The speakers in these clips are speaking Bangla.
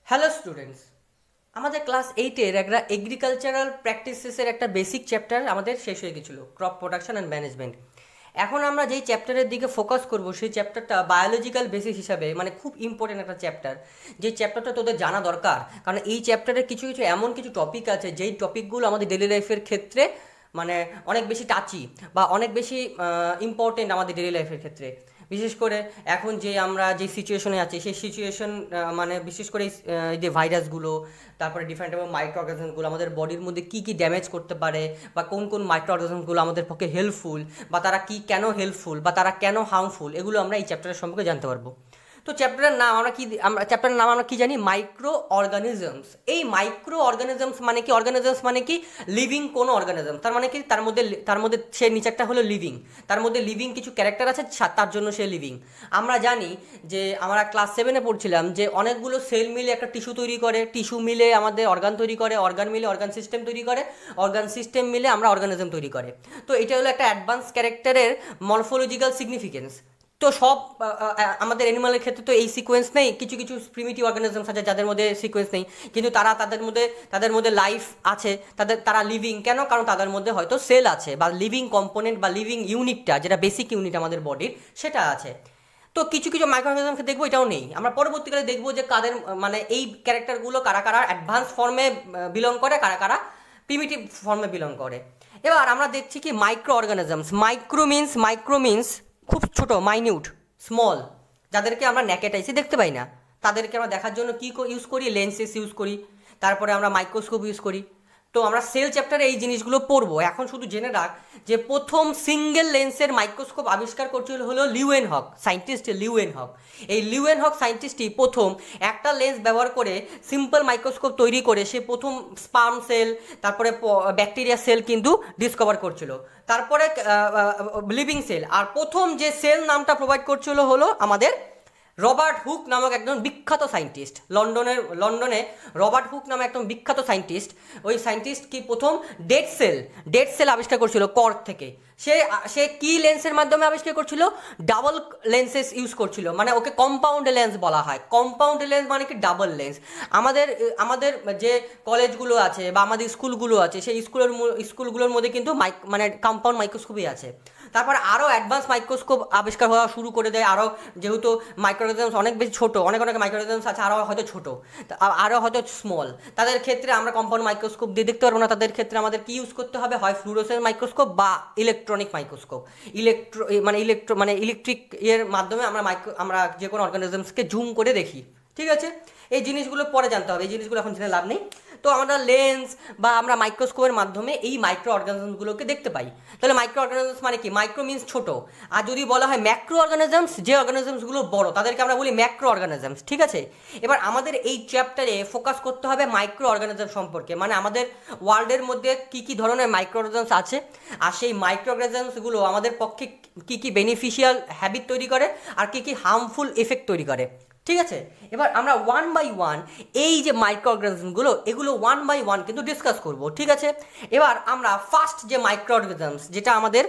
হ্যালো স্টুডেন্টস, আমাদের ক্লাস 8-এর একটা এগ্রিকালচারাল প্র্যাকটিসেসের একটা বেসিক চ্যাপ্টার আমাদের শেষ হয়ে গেছিলো, ক্রপ প্রোডাকশন অ্যান্ড ম্যানেজমেন্ট। এখন আমরা যেই চ্যাপ্টারের দিকে ফোকাস করব সেই চ্যাপ্টারটা বায়োলজিক্যাল বেসিস হিসাবে মানে খুব ইম্পর্টেন্ট একটা চ্যাপ্টার, যে চ্যাপ্টারটা তোদের জানা দরকার। কারণ এই চ্যাপ্টারে কিছু কিছু এমন কিছু টপিক আছে যেই টপিকগুলো আমাদের ডেলি লাইফের ক্ষেত্রে মানে অনেক বেশি টাচি বা অনেক বেশি ইম্পর্টেন্ট আমাদের ডেলি লাইফের ক্ষেত্রে। বিশেষ করে এখন যে আমরা যে সিচুয়েশনে আছি সেই সিচুয়েশন মানে বিশেষ করে এই যে ভাইরাসগুলো, তারপরে ডিফারেন্ট মাইক্রো অর্গানিজমগুলো আমাদের বডির মধ্যে কী কী ড্যামেজ করতে পারে, বা কোন কোন মাইক্রো অর্গানিজমগুলো আমাদের পক্ষে হেল্পফুল, বা তারা কি কেন হেল্পফুল বা তারা কেন হার্মফুল, এগুলো আমরা এই চ্যাপ্টারের সম্পর্কে জানতে পারবো। তো চ্যাপ্টারের নাম আমরা কি জানি? Micro organisms. এই মাইক্রো অর্গানিজমস মানে কি? অর্গানিজমস মানে কি? লিভিং কোনো অর্গানিজম, তার মানে কি তার মধ্যে সে নিচেরটা হলো লিভিং, তার মধ্যে লিভিং কিছু ক্যারেক্টার আছে, তার জন্য সে লিভিং। আমরা জানি যে আমরা ক্লাস 7-এ পড়ছিলাম যে অনেকগুলো সেল মিলে একটা টিস্যু তৈরি করে, টিস্যু মিলে আমাদের অর্গান তৈরি করে, অর্গান মিলে অর্গান সিস্টেম তৈরি করে, অর্গান সিস্টেম মিলে আমরা অর্গানিজম তৈরি করে। তো এটা হলো একটা অ্যাডভান্স ক্যারেক্টারের মরফোলজিক্যাল সিগনিফিকেন্স। তো সব আমাদের অ্যানিমালের ক্ষেত্রে তো এই সিকোয়েন্স নেই, কিছু কিছু প্রিমিটিভ অর্গানিজমস আছে যাদের মধ্যে সিকোয়েন্স নেই, কিন্তু তাদের মধ্যে লাইফ আছে, তারা লিভিং কেন? কারণ তাদের মধ্যে হয়তো সেল আছে বা লিভিং কম্পোনেন্ট বা লিভিং ইউনিটটা যেটা বেসিক ইউনিট আমাদের বডির সেটা আছে। তো কিছু কিছু মাইক্রো অর্গানিজমকে দেখবো এটাও নেই। আমরা পরবর্তীকালে দেখবো যে কাদের মানে এই ক্যারেক্টারগুলো কারা কারা অ্যাডভান্স ফর্মে বিলং করে, কারা কারা প্রিমিটিভ ফর্মে বিলং করে। এবার আমরা দেখছি কি মাইক্রো অর্গানিজমস। মাইক্রো মিনস খুব ছোট, মাইনিউট, স্মল, যাদেরকে আমরা ন্যাকেটাইসে দেখতে পাই না। তাদেরকে আমরা দেখার জন্য কী ইউজ করি? লেন্সেস ইউজ করি, তারপরে আমরা মাইক্রোস্কোপ ইউজ করি। তো আমরা সেল চ্যাপ্টারে এই জিনিসগুলো পড়বো। এখন শুধু জেনে রাখ যে প্রথম সিঙ্গেল লেন্সের মাইক্রোস্কোপ আবিষ্কার করছিল হলো লিউয়েনহক, সায়েন্টিস্ট লিউয়েনহক। এই লিউয়েনহক সায়েন্টিস্টই প্রথম একটা লেন্স ব্যবহার করে সিম্পল মাইক্রোস্কোপ তৈরি করে সে প্রথম স্পার্ম সেল, তারপরে ব্যাকটেরিয়া সেল কিন্তু ডিসকভার করছিল, তারপরে লিভিং সেল। আর প্রথম যে সেল নামটা প্রোভাইড করছিল হলো আমাদের রবার্ট হুক নামক একজন বিখ্যাত সায়েন্টিস্ট। লন্ডনে রবার্ট হুক নামে একজন বিখ্যাত সায়েন্টিস্ট। ওই সায়েন্টিস্ট কি প্রথম ডেড সেল আবিষ্কার করছিল কর্ক থেকে। সে কি লেন্সের মাধ্যমে আবিষ্কার করছিল? ডাবল লেন্সেস ইউজ করছিল, মানে ওকে কম্পাউন্ড লেন্স বলা হয়। কম্পাউন্ড লেন্স মানে কি? Double lens. আমাদের যে কলেজগুলো আছে বা আমাদের স্কুলগুলো আছে সেই স্কুলগুলোর মধ্যে কিন্তু মানে কম্পাউন্ড মাইক্রোস্কোপই আছে। তারপর আরও অ্যাডভান্স মাইক্রোস্কোপ আবিষ্কার হওয়া শুরু করে দেয়। আরও যেহেতু মাইক্রো অর্গানিজমস অনেক বেশি ছোটো, অনেক মাইক্রো অর্গানিজমস আছে আরও হয়তো ছোটো, আরও হয়তো স্মল, তাদের ক্ষেত্রে আমরা কম্পাউন্ড মাইক্রোস্কোপ দিয়ে দেখতে পারবো না। তাদের ক্ষেত্রে আমাদের কি ইউজ করতে হবে? হয় ফ্লুরোসেন্স মাইক্রোস্কোপ বা ইলেকট্রনিক মাইক্রোস্কোপ। ইলেকট্রিক এর মাধ্যমে আমরা যে কোনো অর্গানিজমসকে জুম করে দেখি। ঠিক আছে, এই জিনিসগুলো পরে জানতে হবে, এই জিনিসগুলো এখন জেনে লাভ নেই। তো আমরা লেন্স বা আমরা মাইক্রোস্কোপের মাধ্যমে এই মাইক্রো অর্গানিজমসগুলোকে দেখতে পাই। তাহলে মাইক্রো অর্গানিজমস মানে কি? মাইক্রো মিনস ছোটো। আর যদি বলা হয় ম্যাক্রো অর্গানিজমস, যে অর্গানিজমসগুলো বড় তাদেরকে আমরা বলি ম্যাক্রো অর্গানিজমস। ঠিক আছে, এবার আমাদের এই চ্যাপ্টারে ফোকাস করতে হবে মাইক্রো অর্গানিজম সম্পর্কে, মানে আমাদের ওয়ার্ল্ডের মধ্যে কী কী ধরনের মাইক্রো অর্গানিজমস আছে, আর সেই মাইক্রো অর্গানিজমসগুলো আমাদের পক্ষে কী কী বেনিফিশিয়াল হ্যাবিট তৈরি করে আর কী কী হার্মফুল এফেক্ট তৈরি করে। ঠিক আছে, এবার আমরা ওয়ান বাই ওয়ান এই যে মাইক্রো অর্গানিজমগুলো এগুলো ওয়ান বাই ওয়ান কিন্তু ডিসকাস করব। ঠিক আছে, এবার আমরা ফার্স্ট যে মাইক্রো অর্গানিজমস যেটা আমাদের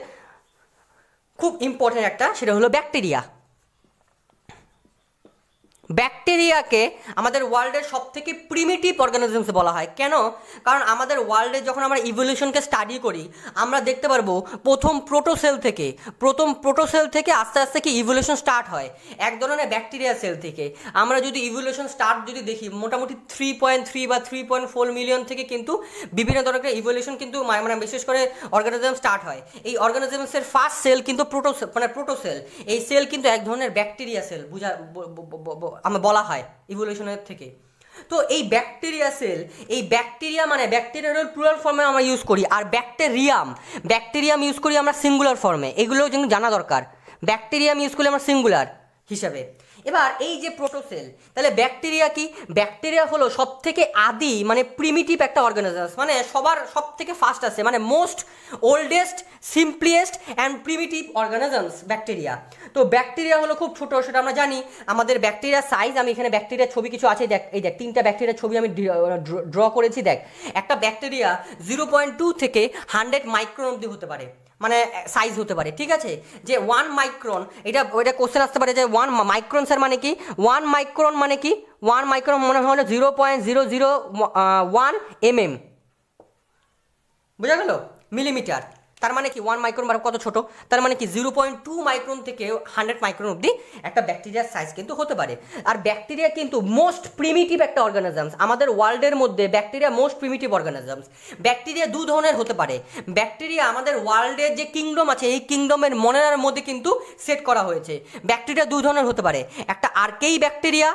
খুব ইম্পর্টেন্ট একটা, সেটা হলো ব্যাকটেরিয়া। ব্যাকটেরিয়াকে আমাদের ওয়ার্ল্ডের সব থেকে প্রিমিটিভ অর্গানিজমস বলা হয়। কেন? কারণ আমাদের ওয়ার্ল্ডে যখন আমরা ইভলিউশনকে স্টাডি করি আমরা দেখতে পারবো প্রথম প্রোটোসেল থেকে আস্তে আস্তে কি ইভলিউশন স্টার্ট হয় এক ধরনের ব্যাকটেরিয়া সেল থেকে। আমরা যদি ইভলিউশন স্টার্ট যদি দেখি মোটামুটি 3.3 বা 3.4 মিলিয়ন থেকে কিন্তু বিভিন্ন ধরনের ইভলিউশন কিন্তু মানে বিশেষ করে অর্গানিজম স্টার্ট হয়। এই অর্গানিজমসের ফার্স্ট সেল কিন্তু প্রোটোসেল। এই সেল কিন্তু এক ধরনের ব্যাকটেরিয়া সেল আমরা বলা হয় ইভলিউশনের থেকে। তো এই ব্যাকটেরিয়া সেল, এই ব্যাকটেরিয়া মানে ব্যাকটেরিয়ার প্লুরাল ফর্মে আমরা ইউজ করি, আর ব্যাকটেরিয়াম ইউজ করি আমরা সিঙ্গুলার ফর্মে। এগুলোও কিন্তু জানা দরকার। ব্যাকটেরিয়াম ইউজ করি আমরা সিঙ্গুলার হিসাবে। এবার এই যে প্রোটোসেল, তাহলে ব্যাকটেরিয়া কি? ব্যাকটেরিয়া হলো সব থেকে আদি মানে প্রিমিটিভ একটা অর্গানিজমস, মানে সব থেকে ফার্স্ট আছে, মানে most oldest, simpliest and primitive organisms bacteria. তো ব্যাকটেরিয়া হলো খুব ছোটো, সেটা আমরা জানি। আমাদের ব্যাকটেরিয়ার সাইজ, আমি এখানে ব্যাকটেরিয়ার ছবি কিছু আছে দেখ, এই দেখ 3টা ব্যাকটেরিয়ার ছবি আমি ড্র করেছি। দেখ, একটা ব্যাকটেরিয়া 0.2 থেকে 100 মাইক্রন অবধি হতে পারে। মানে সাইজ হতে পারে, ঠিক আছে। যে 1 মাইক্রন, এটা কোশ্চেন আসতে পারে যে 1 মাইক্রন স্যার মানে কি, 1 মাইক্রন মানে কি, 1 মাইক্রন মনে হলো 0.001 mm, বোঝা গেল, মিলিমিটার। তার মানে কি 1 মাইক্রন মানে কত ছোট, তার মানে কি 0.2 মাইক্রন থেকে 100 মাইক্রন অবধি একটা ব্যাকটেরিয়ার সাইজ কিন্তু হতে পারে। আর ব্যাকটেরিয়া কিন্তু মোস্ট প্রিমিটিভ একটা অর্গানিজমস, আমাদের ওয়ার্ল্ডের মধ্যে bacteria most primitive organisms. Bacteria দু ধরনের হতে পারে। ব্যাকটেরিয়া আমাদের ওয়ার্ল্ডের যে কিংডম আছে এই কিংডমের মনের মধ্যে কিন্তু সেট করা হয়েছে। ব্যাকটেরিয়া দু ধরনের হতে পারে, একটা আর্কেই ব্যাকটেরিয়া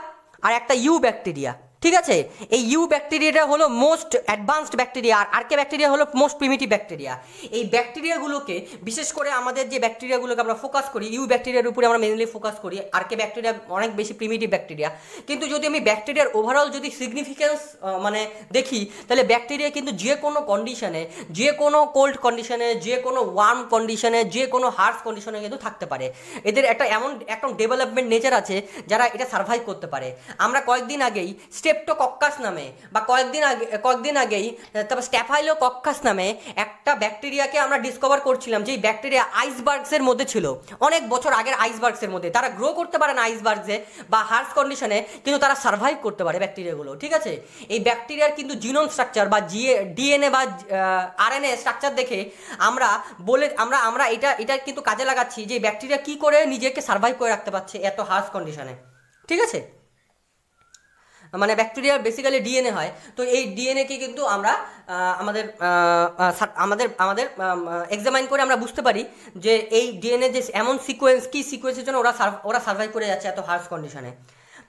আর একটা ইউ ব্যাকটেরিয়া, ঠিক আছে। এই ইউ ব্যাকটেরিয়াটা হলো মোস্ট অ্যাডভান্সড ব্যাকটেরিয়া, আর আর্কে ব্যাকটেরিয়া হলো মোস্ট প্রিমিটিভ ব্যাকটেরিয়া। এই ব্যাকটেরিয়াগুলোকে বিশেষ করে আমাদের যে ব্যাকটেরিয়াগুলোকে আমরা ফোকাস করি, ইউ ব্যাকটেরিয়ার উপরে আমরা মেনলি ফোকাস করি, আর্কে ব্যাকটেরিয়া অনেক বেশি প্রিমিটিভ ব্যাকটেরিয়া। কিন্তু যদি আমি ব্যাকটেরিয়ার ওভারঅল যদি সিগনিফিকেন্স মানে দেখি, তাহলে ব্যাকটেরিয়া কিন্তু যে কোনো কন্ডিশনে, যে কোনো কোল্ড কন্ডিশনে, যে কোনো ওয়ার্ম কন্ডিশনে, যে কোনো হার্শ কন্ডিশনে কিন্তু থাকতে পারে। এদের একটা এমন একটা ডেভেলপমেন্ট নেচার আছে যারা এটা সার্ভাইভ করতে পারে। আমরা কয়েকদিন আগেই স্টেপ্টোকক্কাস নামে বা কয়েকদিন আগেই তারপর স্ট্যাফাইলোকক্কাস নামে একটা ব্যাকটেরিয়াকে আমরা ডিসকভার করছিলাম, যেই ব্যাকটেরিয়া আইসবার্গসের মধ্যে ছিল, অনেক বছর আগের আইসবার্গসের মধ্যে। তারা গ্রো করতে পারে না আইসবার্গসে বা হার্শ কন্ডিশনে, কিন্তু তারা সার্ভাইভ করতে পারে ব্যাকটেরিয়াগুলো, ঠিক আছে। এই ব্যাকটেরিয়ার কিন্তু জিনোম স্ট্রাকচার বা ডিএনএ বা আরএনএ স্ট্রাকচার দেখে আমরা এটা কিন্তু কাজে লাগাচ্ছি যে ব্যাকটেরিয়া কি করে নিজেকে সার্ভাইভ করে রাখতে পারছে এত হার্শ কন্ডিশনে, ঠিক আছে। মানে ব্যাকটেরিয়ার বেসিক্যালি ডিএনএ হয়, তো এই ডিএনএকে কিন্তু আমরা আমাদের এক্সামাইন করে আমরা বুঝতে পারি যে এই ডিএনএ যে এমন সিকোয়েন্স, কি সিকোয়েন্সের জন্য ওরা সার্ভাইভ করে যাচ্ছে এত হার্শ কন্ডিশনে।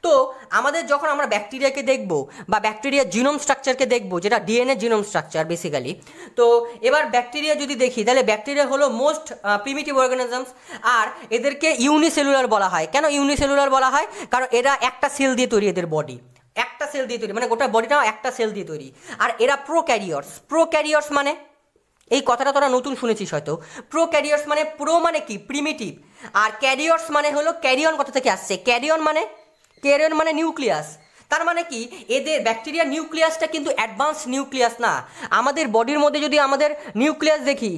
তো আমাদের যখন আমরা ব্যাকটেরিয়াকে দেখব বা ব্যাকটেরিয়ার জিনোম স্ট্রাকচারকে দেখব, যেটা ডিএনএ জিনোম স্ট্রাকচার বেসিক্যালি, তো এবার ব্যাকটেরিয়া যদি দেখি তাহলে ব্যাকটেরিয়া হলো মোস্ট প্রিমিটিভ অর্গানিজমস। আর এদেরকে ইউনিসেলুলার বলা হয়। কেন ইউনিসেলুলার বলা হয়? কারণ এরা একটা সেল দিয়ে তৈরি, এদের বডি একটা সেল দিয়ে তৈরি, মানে গোটা বডিটাও একটা সেল দিয়ে তৈরি। আর এরা প্রোক্যারিয়র্স মানে, এই কথাটা তোরা নতুন শুনেছিস হয়তো। প্রোক্যারিয়র্স মানে, প্রো মানে কি প্রিমিটিভ, আর ক্যারিয়র্স মানে হলো ক্যারিয়ন কথা থেকে আসছে। ক্যারিয়ন মানে নিউক্লিয়াস। তার মানে কি এদের ব্যাকটেরিয়ার নিউক্লিয়াসটা কিন্তু অ্যাডভান্স নিউক্লিয়াস না। আমাদের বডির মধ্যে যদি আমাদের নিউক্লিয়াস দেখি,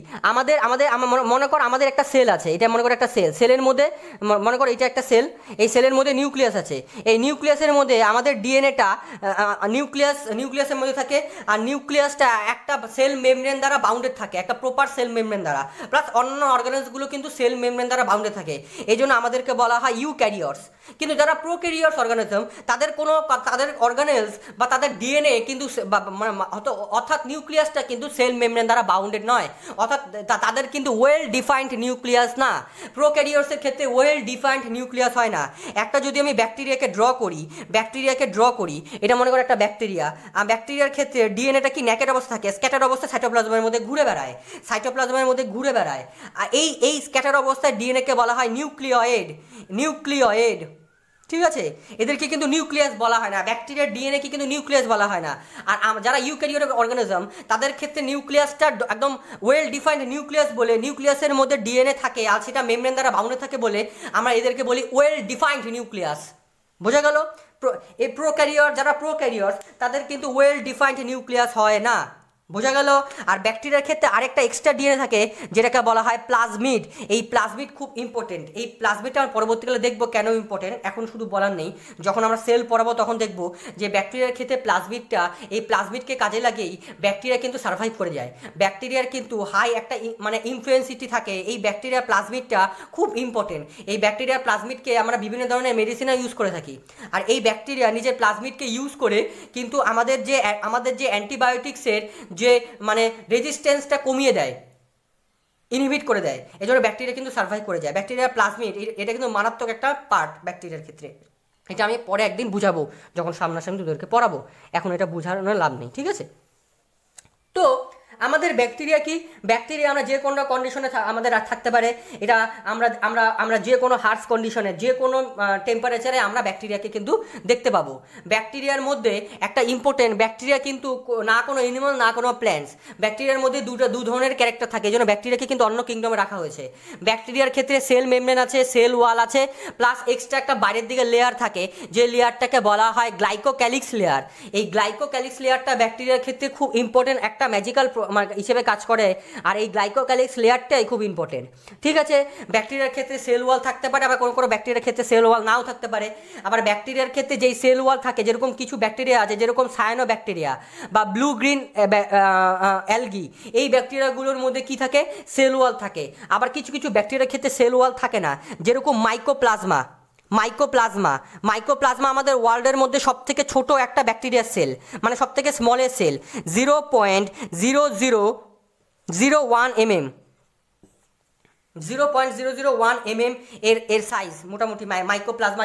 মনে কর আমাদের একটা সেল আছে, এটা মনে কর একটা সেলের মধ্যে মনে কর এটা একটা সেল, এই সেলের মধ্যে নিউক্লিয়াস আছে। এই নিউক্লিয়াসের মধ্যে আমাদের ডিএনএটা নিউক্লিয়াসের মধ্যে থাকে, আর নিউক্লিয়াসটা একটা সেল মেমব্রেন দ্বারা বাউন্ডেড থাকে, একটা প্রপার সেল মেমব্রেন দ্বারা, প্লাস অন্য অর্গানিজমগুলো কিন্তু সেল মেমব্রেন দ্বারা বাউন্ডেড থাকে। এই জন্য আমাদেরকে বলা হয় ইউক্যারিয়র্স। কিন্তু যারা প্রোক্যারিয়র্স অর্গানিজম, তাদের অর্গানেলস বা তাদের ডিএনএ কিন্তু অর্থাৎ নিউক্লিয়াসটা কিন্তু সেল মেমব্রেন দ্বারা বাউন্ডেড নয়, অর্থাৎ তাদের কিন্তু ওয়েল ডিফাইন্ড নিউক্লিয়াস না। প্রোক্যারিয়র্সের ক্ষেত্রে ওয়েল ডিফাইন্ড নিউক্লিয়াস হয় না। একটা যদি আমি ব্যাকটেরিয়াকে ড্র করি, এটা মনে করো একটা ব্যাকটেরিয়া, আর ব্যাকটেরিয়ার ক্ষেত্রে ডিএনএটা কি ন্যাকেড অবস্থা থাকে, স্ক্যাটার অবস্থা সাইটোপ্লাজমের মধ্যে ঘুরে বেড়ায়। আর এই স্ক্যাটার অবস্থায় ডিএনএকে বলা হয় নিউক্লিয়েড, ঠিক আছে। এদেরকে কিন্তু নিউক্লিয়াস বলা হয় না, ব্যাকটেরিয়ার ডিএনএ কে কিন্তু নিউক্লিয়াস বলা হয় না। আর যারা ইউক্যারিওটিক অর্গানিজম, তাদের ক্ষেত্রে নিউক্লিয়াসটা একদম ওয়েল ডিফাইন্ড নিউক্লিয়াস বলে, নিউক্লিয়াসের মধ্যে ডিএনএ থাকে আর সেটা মেমব্রেন দ্বারা বাউন্ডেড থাকে বলে আমরা এদেরকে বলি ওয়েল ডিফাইন্ড নিউক্লিয়াস। বোঝা গেল? এই যারা প্রোক্যারিয়র্স তাদের কিন্তু ওয়েল ডিফাইন্ড নিউক্লিয়াস হয় না। বোঝা গেল? আর ব্যাকটেরিয়ার ক্ষেত্রে আরেকটা এক্সট্রা ডিএনএ থাকে যেটাকে বলা হয় প্লাজমিড। এই প্লাজমিড খুব ইম্পর্টেন্ট। এই প্লাজমিডটা আমরা পরবর্তীকালে দেখবো কেন ইম্পর্টেন্ট, এখন শুধু বলার নেই। যখন আমরা সেল পড়াবো তখন দেখবো যে ব্যাকটেরিয়ার ক্ষেত্রে এই প্লাজমিডকে কাজে লাগিয়েই ব্যাকটেরিয়া কিন্তু সার্ভাইভ করে যায়। ব্যাকটেরিয়ার কিন্তু হাই একটা মানে ইনফ্লুয়েন্সিটি থাকে। এই ব্যাকটেরিয়ার প্লাজমিডটা খুব ইম্পর্টেন্ট। এই ব্যাকটেরিয়ার প্লাজমিডকে আমরা বিভিন্ন ধরনের মেডিসিনে ইউজ করে থাকি। আর এই ব্যাকটেরিয়া নিজের প্লাজমিডকে ইউজ করে কিন্তু আমাদের যে অ্যান্টিবায়োটিক্সের যে মানে রেজিস্ট্যান্সটা কমিয়ে দেয়, ইনহিবিট করে দেয়। এই জন্য ব্যাকটেরিয়া কিন্তু সার্ভাইভ করে যায়। ব্যাকটেরিয়ার প্লাজমিড এটা কিন্তু মারাত্মক একটা পার্ট ব্যাকটেরিয়ার ক্ষেত্রে। এটা আমি পরে একদিন বুঝাবো যখন সামনাসামনি তোদেরকে পড়াবো, এখন এটা বুঝানোর লাভ নেই, ঠিক আছে। তো আমাদের ব্যাকটেরিয়া আমরা যে কোনো কন্ডিশনে আমাদের থাকতে পারে। এটা আমরা যে কোনো হার্শ কন্ডিশনে, যে কোনো টেম্পারেচারে আমরা ব্যাকটেরিয়াকে কিন্তু দেখতে পাবো। ব্যাকটেরিয়ার মধ্যে একটা ইম্পর্টেন্ট, ব্যাকটেরিয়া কিন্তু না কোনো অ্যানিমাল না কোনো প্ল্যান্টস, ব্যাকটেরিয়ার মধ্যে দু ধরনের ক্যারেক্টার থাকে। এই জন্য ব্যাকটেরিয়াকে কিন্তু অন্য কিংডমে রাখা হয়েছে। ব্যাকটেরিয়ার ক্ষেত্রে সেল মেমব্রেন আছে, সেল ওয়াল আছে, প্লাস এক্সট্রা একটা বাইরের দিকে লেয়ার থাকে, যে লেয়ারটাকে বলা হয় গ্লাইকোক্যালিক্স লেয়ার। এই গ্লাইকোক্যালিক্স লেয়ারটা ব্যাকটেরিয়ার ক্ষেত্রে খুব ইম্পর্টেন্ট একটা ম্যাজিক্যাল হিসেবে কাজ করে, আর এই গ্লাইকোক্যালিক্স লেয়ারটাই খুব ইম্পর্টেন্ট। ঠিক আছে, ব্যাকটেরিয়ার ক্ষেত্রে সেল ওয়াল থাকতে পারে, আবার কোনো ব্যাকটেরিয়ার ক্ষেত্রে সেল ওয়াল নাও থাকতে পারে। আবার ব্যাকটেরিয়ার ক্ষেত্রে যেই সেল ওয়াল থাকে, যেরকম কিছু ব্যাকটেরিয়া আছে যেরকম সায়ানো ব্যাকটেরিয়া বা ব্লু গ্রিন অ্যালগি, এই ব্যাকটেরিয়াগুলোর মধ্যে কি থাকে, সেল ওয়াল থাকে। আবার কিছু কিছু ব্যাকটেরিয়ার ক্ষেত্রে সেল ওয়াল থাকে না, যেরকম মাইকোপ্লাজমা আমাদের ওয়ার্ল্ডের মধ্যে সব থেকে ছোট একটা ব্যাকটেরিয়া সেল, মানে সব থেকে স্মলেস্ট সেল, 0.0001 mm, 0.001 mm এর সাইজ মোটামুটি মাইকোপ্লাজমা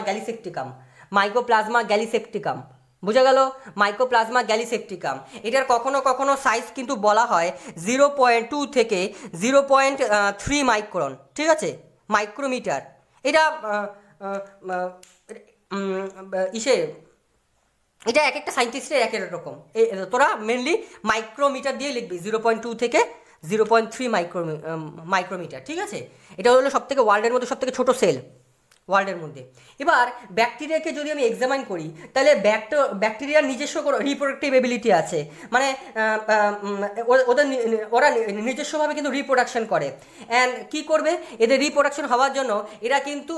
গ্যালিসেপ্টিকাম। বুঝা গেল? মাইকোপ্লাজমা গ্যালিসেপ্টিকাম, এটার কখনো কখনো সাইজ কিন্তু বলা হয় 0.2 থেকে 0.3 মাইক্রন। ঠিক আছে, মাইক্রোমিটার। এটা এটা এক একটা সাইন্টিস্টের এক এক রকম, তোরা মেনলি মাইক্রোমিটার দিয়ে লিখবি, 0.2 থেকে 0.3 মাইক্রোমিটার। ঠিক আছে, এটা হলো সব থেকে ওয়ার্ল্ডের মধ্যে সব থেকে ছোটো সেল ওয়ার্ল্ডের মধ্যে। এবার ব্যাকটেরিয়াকে যদি আমি এক্সামাইন করি, তাহলে ব্যাকটেরিয়ার নিজস্ব রিপ্রোডাক্টিভ এবিলিটি আছে, মানে ওরা নিজস্বভাবে কিন্তু রিপ্রোডাকশন করে। অ্যান্ড কী করবে, এদের রিপ্রোডাকশন হওয়ার জন্য এরা কিন্তু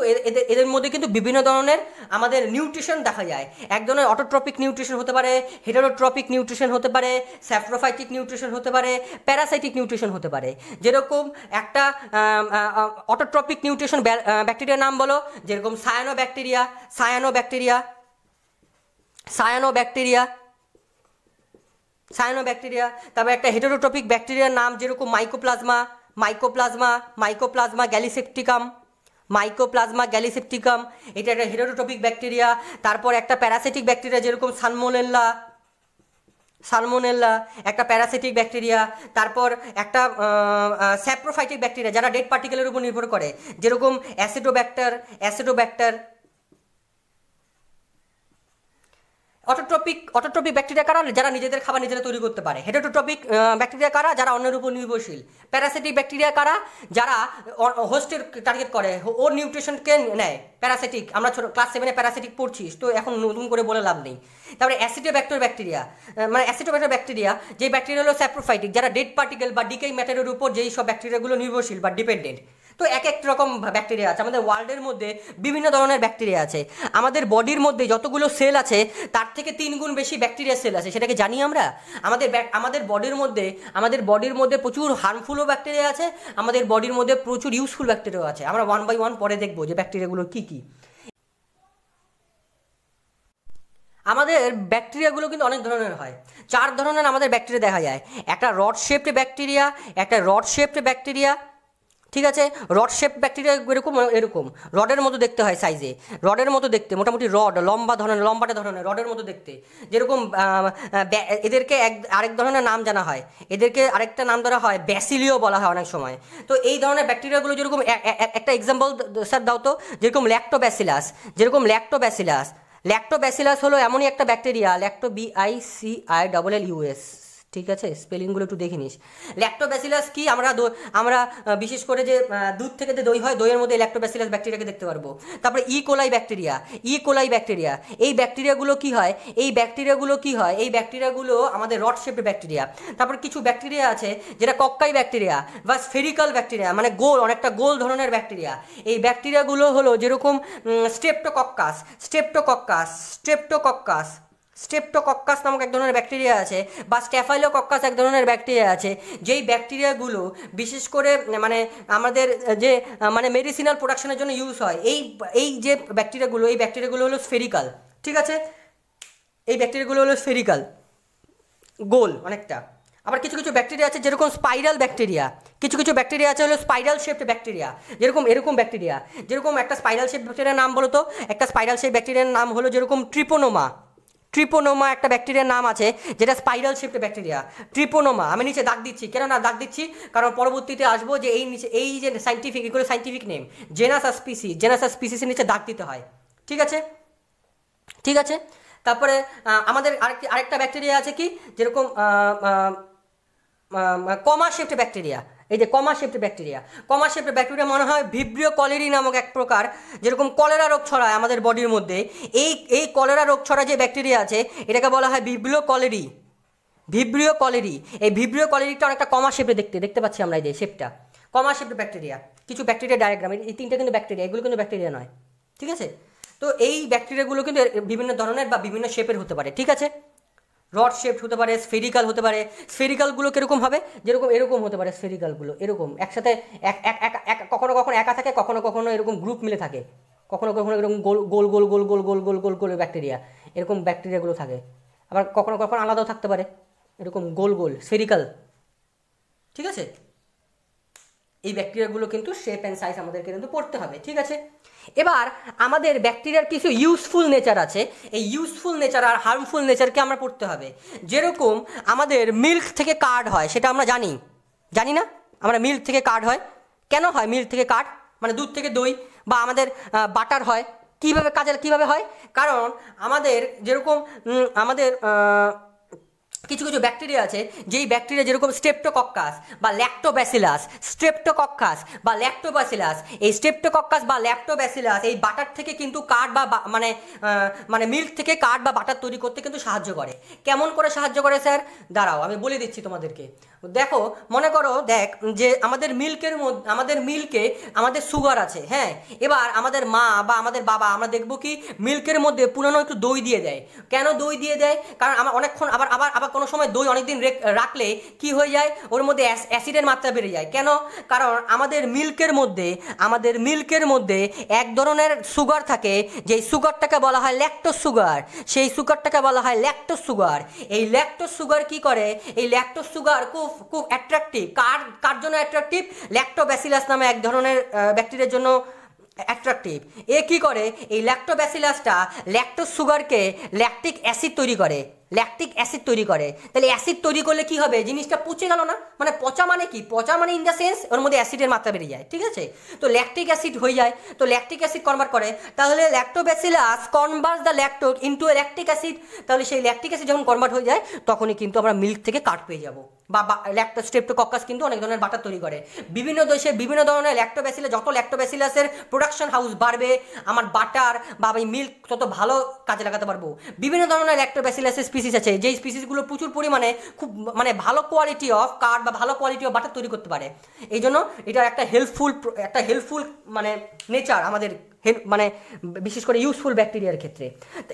এদের মধ্যে কিন্তু বিভিন্ন ধরনের আমাদের নিউট্রিশন দেখা যায়। এক ধরনের অটোট্রপিক নিউট্রিশন হতে পারে, হেটারোট্রপিক নিউট্রিশন হতে পারে, স্যাপ্রোফাইটিক নিউট্রিশন হতে পারে, প্যারাসাইটিক নিউট্রিশন হতে পারে। যেরকম একটা অটোট্রপিক নিউট্রিশন ব্যাকটেরিয়ার নাম বলো, যেরকম সায়ানো ব্যাকটেরিয়া। তারপর একটা হেটেরোট্রপিক ব্যাকটেরিয়ার নাম যেরকম মাইকোপ্লাজমা গ্যালিসেপ্টিকাম, এটা একটা হেটেরোট্রপিক ব্যাকটেরিয়া। তারপর একটা প্যারাসিটিক ব্যাকটেরিয়া যেরকম সালমোনেল্লা একটা প্যারাসিটিক ব্যাকটেরিয়া। তারপর একটা স্যাপ্রোফাইটিক ব্যাকটেরিয়া যারা ডেড পার্টিকেলের উপর নির্ভর করে, যেরকম অ্যাসিডোব্যাক্টার। অটোট্রপিক ব্যাকটেরিয়া কারা, যারা নিজেদের খাবার নিজেরা তৈরি করতে পারে। হেটেরোট্রপিক ব্যাকটেরিয়া কারা, যারা অন্যের উপর নির্ভরশীল। প্যারাসিটিক ব্যাকটেরিয়া কারা, যারা হোস্টের টার্গেট করে, ওর নিউট্রিশনকে নেয়। প্যারাসিটিক, আমরা ক্লাস 7-এ প্যারাসিটিক পড়ছিস, তো এখন নতুন করে বলে লাভ নেই। তারপরে অ্যাসিডোব্যাক্টার ব্যাকটেরিয়া, যে ব্যাকটেরিয়া হলো স্যাপ্রোফাইটিক, যারা ডেড পার্টিকেল বা ডিকেই ম্যাটারের উপর যেই সব ব্যাকটেরিয়াগুলো নির্ভরশীল বা ডিপেন্ডেন্ট। তো এক এক রকম ব্যাকটেরিয়া আছে। আমাদের ওয়ার্ল্ডের মধ্যে বিভিন্ন ধরনের ব্যাকটেরিয়া আছে। আমাদের বডির মধ্যে যতগুলো সেল আছে তার থেকে 3 গুণ বেশি ব্যাকটেরিয়া সেল আছে, সেটাকে জানি আমরা। আমাদের বডির মধ্যে প্রচুর হার্মফুলও ব্যাকটেরিয়া আছে, আমাদের বডির মধ্যে প্রচুর ইউজফুল ব্যাকটেরিয়া আছে। আমরা 1 by 1 পরে দেখবো যে ব্যাকটেরিয়াগুলো কী কী। আমাদের ব্যাকটেরিয়াগুলো কিন্তু অনেক ধরনের হয়। 4 ধরনের আমাদের ব্যাকটেরিয়া দেখা যায়। একটা রড শেপড ব্যাকটেরিয়া, ঠিক আছে। রড শেপ ব্যাকটেরিয়া এরকম রডের মতো দেখতে হয় সাইজে, রডের মতো দেখতে, মোটামুটি লম্বাটে ধরনের রডের মতো দেখতে। যেরকম এদেরকে আরেক ধরনের নাম জানা হয়, এদেরকে আরেকটা নাম ধরা হয় ব্যাসিলিও বলা হয় অনেক সময়। তো এই ধরনের ব্যাকটেরিয়াগুলো যেরকম একটা এক্সাম্পল স্যার দাও তো, যেরকম ল্যাক্টোব্যাসিলাস হলো এমনই একটা ব্যাকটেরিয়া, BICILLUS, ঠিক আছে, স্পেলিংগুলো একটু দেখে নিস। ল্যাক্টোব্যাসিলাস কি, আমরা বিশেষ করে যে দুধ থেকে যে দই হয়, দইয়ের মধ্যে ল্যাক্টোব্যাসিলাস ব্যাকটেরিয়াকে দেখতে পারবো। তারপরে ইকোলাই ব্যাকটেরিয়া, এই ব্যাকটেরিয়াগুলো কি হয়, এই ব্যাকটেরিয়াগুলো আমাদের রড শেপড ব্যাকটেরিয়া। তারপর কিছু ব্যাকটেরিয়া আছে যেটা কক্কাই ব্যাকটেরিয়া বা স্ফেরিক্যাল ব্যাকটেরিয়া, মানে অনেকটা গোল ধরনের ব্যাকটেরিয়া। এই ব্যাকটেরিয়াগুলো হলো যেরকম স্ট্রেপ্টোকক্কাস নামক এক ধরনের ব্যাকটেরিয়া আছে, বা স্ট্যাফাইলোকক্কাস এক ধরনের ব্যাকটেরিয়া আছে, যেই ব্যাকটেরিয়াগুলো বিশেষ করে মানে আমাদের যে মানে মেডিসিনাল প্রোডাকশনের জন্য ইউজ হয়। এই যে ব্যাকটেরিয়াগুলো হলো স্ফেরিক্যাল, ঠিক আছে। এই ব্যাকটেরিয়াগুলো হলো স্ফেরিক্যাল, গোল অনেকটা। আবার কিছু ব্যাকটেরিয়া আছে যেরকম স্পাইরাল ব্যাকটেরিয়া, কিছু ব্যাকটেরিয়া আছে হলো স্পাইরাল শেপড ব্যাকটেরিয়া, যেরকম এরকম ব্যাকটেরিয়া। যেরকম একটা স্পাইরাল শেপ ব্যাকটেরিয়ার নাম বলো তো, একটা স্পাইরাল শেপ ব্যাকটেরিয়ার নাম হলো যেরকম ট্রিপোনোমা একটা ব্যাকটেরিয়ার নাম আছে, যেটা স্পাইরাল শেপড ব্যাকটেরিয়া। ট্রিপোনোমা আমি নিচে দাগ দিচ্ছি, কেন না দাগ দিচ্ছি, কারণ পরবর্তীতে আসবো যে এই যে সাইন্টিফিক নেম জেনাস আর স্পিসিসের নিচে দাগ দিতে হয়, ঠিক আছে। তারপরে আমাদের আরেকটা ব্যাকটেরিয়া আছে কি, যেরকম কমা শেপড ব্যাকটেরিয়া। এই যে কমা শেপড ব্যাকটেরিয়া মনে হয় ভিব্রিও কলেরি নামক এক প্রকার, যেরকম কলেরা রোগ ছড়ায় আমাদের বডির মধ্যে। এই কলেরা রোগ ছড়া যে ব্যাকটেরিয়া আছে, এটাকে বলা হয় ভিব্রিও কলেরি। ভিব্রিও কলেরি, এই ভিব্রিও কলেরিটা অনেকটা কমা শেপে দেখতে পাচ্ছি আমরা, এই যে শেপটা কমা শেপের ব্যাকটেরিয়া, কিছু ব্যাকটেরিয়া ডায়াগ্রাম, এই তিনটা কিন্তু ব্যাকটেরিয়া, এগুলো কিন্তু ব্যাকটেরিয়া নয়, ঠিক আছে। তো এই ব্যাকটেরিয়াগুলো কিন্তু বিভিন্ন ধরনের বা বিভিন্ন শেপের হতে পারে, ঠিক আছে। রড শেপ হতে পারে, স্ফেরিক্যাল হতে পারে। স্ফেরিক্যালগুলো কীরকম হবে, যেরকম এরকম হতে পারে স্ফেরিক্যালগুলো, এরকম একসাথে কখনো কখনো একা থাকে, কখনো কখনো এরকম গ্রুপ মিলে থাকে, কখনো কখনো এরকম গোল গোল গোল গোল গোল গোল গোল গোল গোল ব্যাকটেরিয়া, এরকম ব্যাকটেরিয়াগুলো থাকে। আবার কখনো কখনো আলাদাও থাকতে পারে, এরকম গোল গোল স্ফেরিক্যাল, ঠিক আছে। এই ব্যাকটেরিয়াগুলো কিন্তু শেপ অ্যান্ড সাইজ আমাদেরকে কিন্তু পড়তে হবে, ঠিক আছে। এবার আমাদের ব্যাকটেরিয়ার কিছু ইউজফুল নেচার আছে, এই ইউজফুল নেচার আর হার্মফুল নেচারকে আমরা পড়তে হবে। যেরকম আমাদের মিল্ক থেকে কার্ড হয়, সেটা আমরা জানি না আমরা মিল্ক থেকে কার্ড হয়, কেন হয় মিল্ক থেকে কার্ড, মানে দুধ থেকে দই, বা আমাদের বাটার হয়, কীভাবে হয়, কারণ আমাদের যেরকম আমাদের কিছু কিছু ব্যাকটেরিয়া আছে, যেই ব্যাকটেরিয়া যেরকম স্ট্রেপ্টোকক্কাস বা ল্যাক্টোব্যাসিলাস, এই স্ট্রেপ্টোকক্কাস বা ল্যাক্টোব্যাসিলাস এই বাটার থেকে কিন্তু কার্ড বা মানে মিল্ক থেকে কার্ড বা বাটার তৈরি করতে কিন্তু সাহায্য করে। কেমন করে সাহায্য করে স্যার, দাঁড়াও আমি বলে দিচ্ছি তোমাদেরকে। দেখো, মনে করো দেখ যে আমাদের মিল্কে আমাদের সুগার আছে, হ্যাঁ। এবার আমাদের মা বা আমাদের বাবা আমরা দেখবো কি মিল্কের মধ্যে পুরানো একটু দই দিয়ে দেয়। কেন দই দিয়ে দেয়, কারণ আমার অনেকক্ষণ আবার কোনো সময় দই অনেকদিন রাখলে কি হয়ে যায়, ওর মধ্যে অ্যাসিডের মাত্রা বেড়ে যায়। কেন, কারণ আমাদের মিল্কের মধ্যে এক ধরনের সুগার থাকে, যেই সুগারটাকে বলা হয় ল্যাকটোজ সুগার, সেই সুগারটাকে বলা হয় ল্যাকটোজ সুগার। এই ল্যাকটোজ সুগার কি করে, এই ল্যাকটোজ সুগার খুব অ্যাট্রাকটিভ, কার জন্য অ্যাট্রাকটিভ, ল্যাক্টোব্যাসিলাস নামে এক ধরনের ব্যাকটেরিয়ার জন্য অ্যাট্রাকটিভ। এ কি করে, এই ল্যাক্টোব্যাসিলাসটা ল্যাকটোজ সুগারকে ল্যাকটিক অ্যাসিড তৈরি করে। তাহলে অ্যাসিড তৈরি করলে কি হবে, জিনিসটা পচে গেল না, মানে পচা মানে কি, পচা মানে ইন দ্য সেন্স ওর মধ্যে অ্যাসিডের মাত্রা বেড়ে যায়, ঠিক আছে। তো ল্যাকটিক অ্যাসিড হয়ে যায়, তো ল্যাকটিক অ্যাসিড কনভার্ট করে, তাহলে Lactobacillus converts the lactose into a lactic acid. তাহলে সেই ল্যাকটিক অ্যাসিড যখন কনভার্ট হয়ে যায় তখনই কিন্তু আমরা মিল্ক থেকে কার্ড পেয়ে যাবো, বা স্ট্রেপ্টোকক্কাস কিন্তু অনেক ধরনের বাটার তৈরি করে। বিভিন্ন দেশে বিভিন্ন ধরনের ল্যাক্টোব্যাসিলাস, যত ল্যাক্টোব্যাসিলাসের প্রোডাকশন হাউস বাড়বে, আমার বাটার বা মিল্ক তত ভালো কাজে লাগাতে পারবো। বিভিন্ন ধরনের ল্যাক্টোব্যাসিলাসের স্পিসিস আছে, যেই স্পিসিসগুলো প্রচুর পরিমাণে খুব মানে ভালো কোয়ালিটি অফ কার্ড বা ভালো কোয়ালিটি অফ বাটার তৈরি করতে পারে। এই জন্য এটা একটা হেল্পফুল মানে নেচার আমাদের, মানে বিশেষ করে ইউজফুল ব্যাকটেরিয়ার ক্ষেত্রে।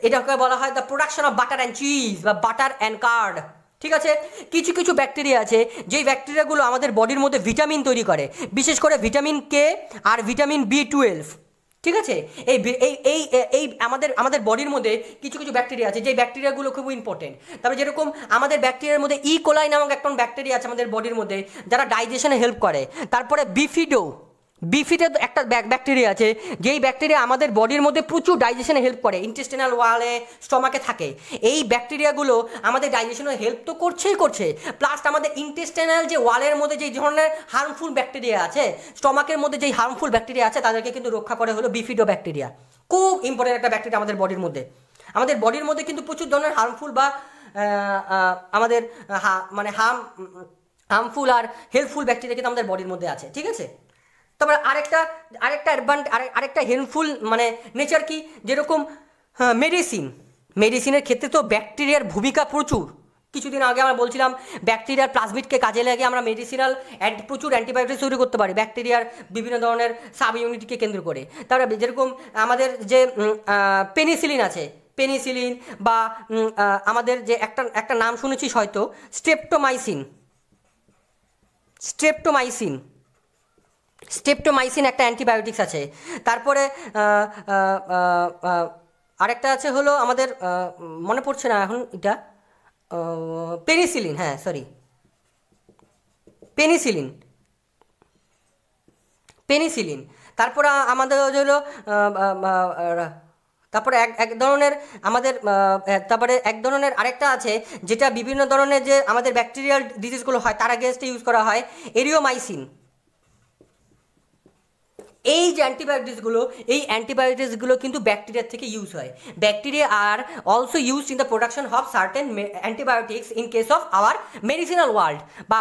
এটাকে বলা হয় the production of butter and cheese বা বাটার অ্যান্ড কার্ড, ঠিক আছে। কিছু কিছু ব্যাকটেরিয়া আছে যেই ব্যাকটেরিয়াগুলো আমাদের বডির মধ্যে ভিটামিন তৈরি করে, বিশেষ করে ভিটামিন কে আর ভিটামিন B12, ঠিক আছে। এই আমাদের বডির মধ্যে কিছু কিছু ব্যাকটেরিয়া আছে, যেই ব্যাকটেরিয়াগুলো খুব ইম্পর্টেন্ট। তারপরে যেরকম আমাদের ব্যাকটেরিয়ার মধ্যে কোলাই নামক একটা ব্যাকটেরিয়া আছে আমাদের বডির মধ্যে, যারা ডাইজেশনে হেল্প করে। তারপরে বিফিডো একটা ব্যাকটেরিয়া আছে, যেই ব্যাকটেরিয়া আমাদের বডির মধ্যে প্রচুর ডাইজেশনে হেল্প করে, ইন্টেস্টিনাল ওয়ালে স্টমাকে থাকে। এই ব্যাকটেরিয়াগুলো আমাদের ডাইজেশনে হেল্প তো করছে, প্লাস আমাদের ইন্টেস্টিনাল যে ওয়ালের মধ্যে যেই ধরনের হার্মফুল ব্যাকটেরিয়া আছে, স্টমাকের মধ্যে যেই হার্মফুল ব্যাকটেরিয়া আছে তাদেরকে কিন্তু রক্ষা করে হলো বিফিডো ব্যাকটেরিয়া। খুব ইম্পর্টেন্ট একটা ব্যাকটেরিয়া আমাদের বডির মধ্যে কিন্তু প্রচুর ধরনের হার্মফুল বা আমাদের মানে হার্মফুল আর হেল্পফুল ব্যাকটেরিয়া কিন্তু আমাদের বডির মধ্যে আছে, ঠিক আছে। তারপরে আরেকটা হেল্পফুল মানে নেচার কি, যেরকম মেডিসিনের ক্ষেত্রে তো ব্যাকটেরিয়ার ভূমিকা প্রচুর। কিছুদিন আগে আমরা বলছিলাম ব্যাকটেরিয়ার প্লাজমিডকে কাজে লাগিয়ে আমরা প্রচুর অ্যান্টিবায়োটিক তৈরি করতে পারি ব্যাকটেরিয়ার বিভিন্ন ধরনের সাব ইউনিটকে কেন্দ্র করে। তারপরে যেরকম আমাদের যে পেনিসিলিন আছে, বা আমাদের যে একটা নাম শুনেছিস হয়তো, স্ট্রেপ্টোমাইসিন একটা অ্যান্টিবায়োটিক্স আছে। তারপরে আরেকটা আছে হলো আমাদের মনে পড়ছে না এখন এটা, পেনিসিলিন, হ্যাঁ সরি পেনিসিলিন। তারপরে আমাদের হলো তারপরে এক ধরনের আমাদের তারপরে এক ধরনের আরেকটা আছে যেটা বিভিন্ন ধরনের যে আমাদের ব্যাকটেরিয়াল ডিজিজগুলো হয় তার আগেনস্টে ইউজ করা হয়, এরিওমাইসিন। এই যে অ্যান্টিবায়োটিক্সগুলো কিন্তু ব্যাকটেরিয়ার থেকে ইউজ হয়। Bacteria are also use in the production of certain antibiotics in case of our medicinal world বা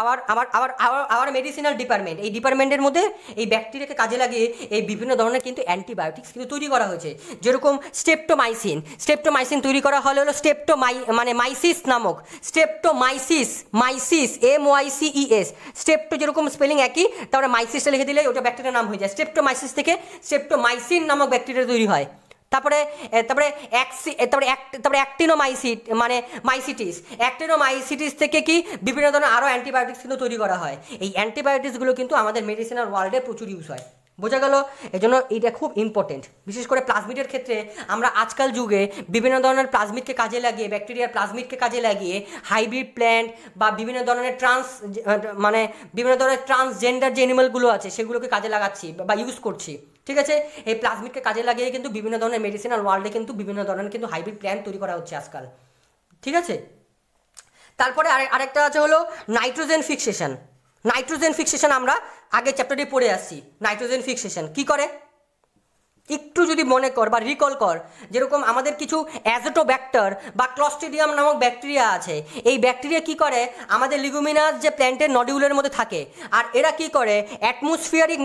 আওয়ার মেডিসিনাল ডিপার্টমেন্ট। এই ডিপার্টমেন্টের মধ্যে এই ব্যাকটেরিয়াকে কাজে লাগিয়ে এই বিভিন্ন ধরনের কিন্তু অ্যান্টিবায়োটিক্স কিন্তু তৈরি করা হয়েছে। যেরকম স্টেপ্টোমাইসিন তৈরি করা হলো মাইসিস নামক স্টেপ্টোমাইসিস MYCES স্টেপ্টো যেরকম স্পেলিং একই, তারপরে মাইসিসটা লিখে দিলে ওটা ব্যাকটেরিয়ার নাম হয়ে যায়। স্টেপ্টোমাইসিস থেকে স্টেপ্টোমাইসিন নামক ব্যাকটেরিয়া তৈরি হয়। তারপরে অ্যাক্টিনোমাইসিটিস থেকে কি বিভিন্ন ধরনের আরও অ্যান্টিবায়োটিক্স কিন্তু তৈরি করা হয়। এই অ্যান্টিবায়োটিক্সগুলো কিন্তু আমাদের মেডিসিনাল ওয়ার্ল্ডে প্রচুর ইউজ হয়। বোঝা গেল? এই জন্য এইটা খুব ইম্পর্টেন্ট। বিশেষ করে প্লাজমিডের ক্ষেত্রে আমরা আজকাল যুগে বিভিন্ন ধরনের প্লাজমিডকে কাজে লাগিয়ে, ব্যাকটেরিয়ার প্লাজমিডকে কাজে লাগিয়ে হাইব্রিড প্ল্যান্ট বা বিভিন্ন ধরনের ট্রান্সজেন্ডার যে অ্যানিমালগুলো আছে সেগুলোকে কাজে লাগাচ্ছি বা ইউজ করছি। ঠিক আছে, এই প্লাজমিডকে কাজে লাগিয়ে কিন্তু বিভিন্ন ধরনের মেডিসিনাল ওয়ার্ল্ডে কিন্তু বিভিন্ন ধরনের কিন্তু হাইব্রিড প্ল্যান্ট তৈরি করা হচ্ছে আজকাল। ঠিক আছে, তারপরে আরেকটা আছে হলো নাইট্রোজেন ফিক্সেশন। আমরা আগে চ্যাপ্টারে পড়ে আসছি। নাইট্রোজেন ফিক্সেশন কি করে একটু যদি মনে কর বা রিকল কর, যেরকম আমাদের কিছু অ্যাজোটোব্যাক্টার বা ক্লস্ট্রিডিয়াম নামক ব্যাকটেরিয়া আছে। এই ব্যাকটেরিয়া কি করে, আমাদের লিগুমিনাস যে প্ল্যান্টের নডিউলের মধ্যে থাকে, আর এরা কি করে অ্যাটমসফিয়ারিক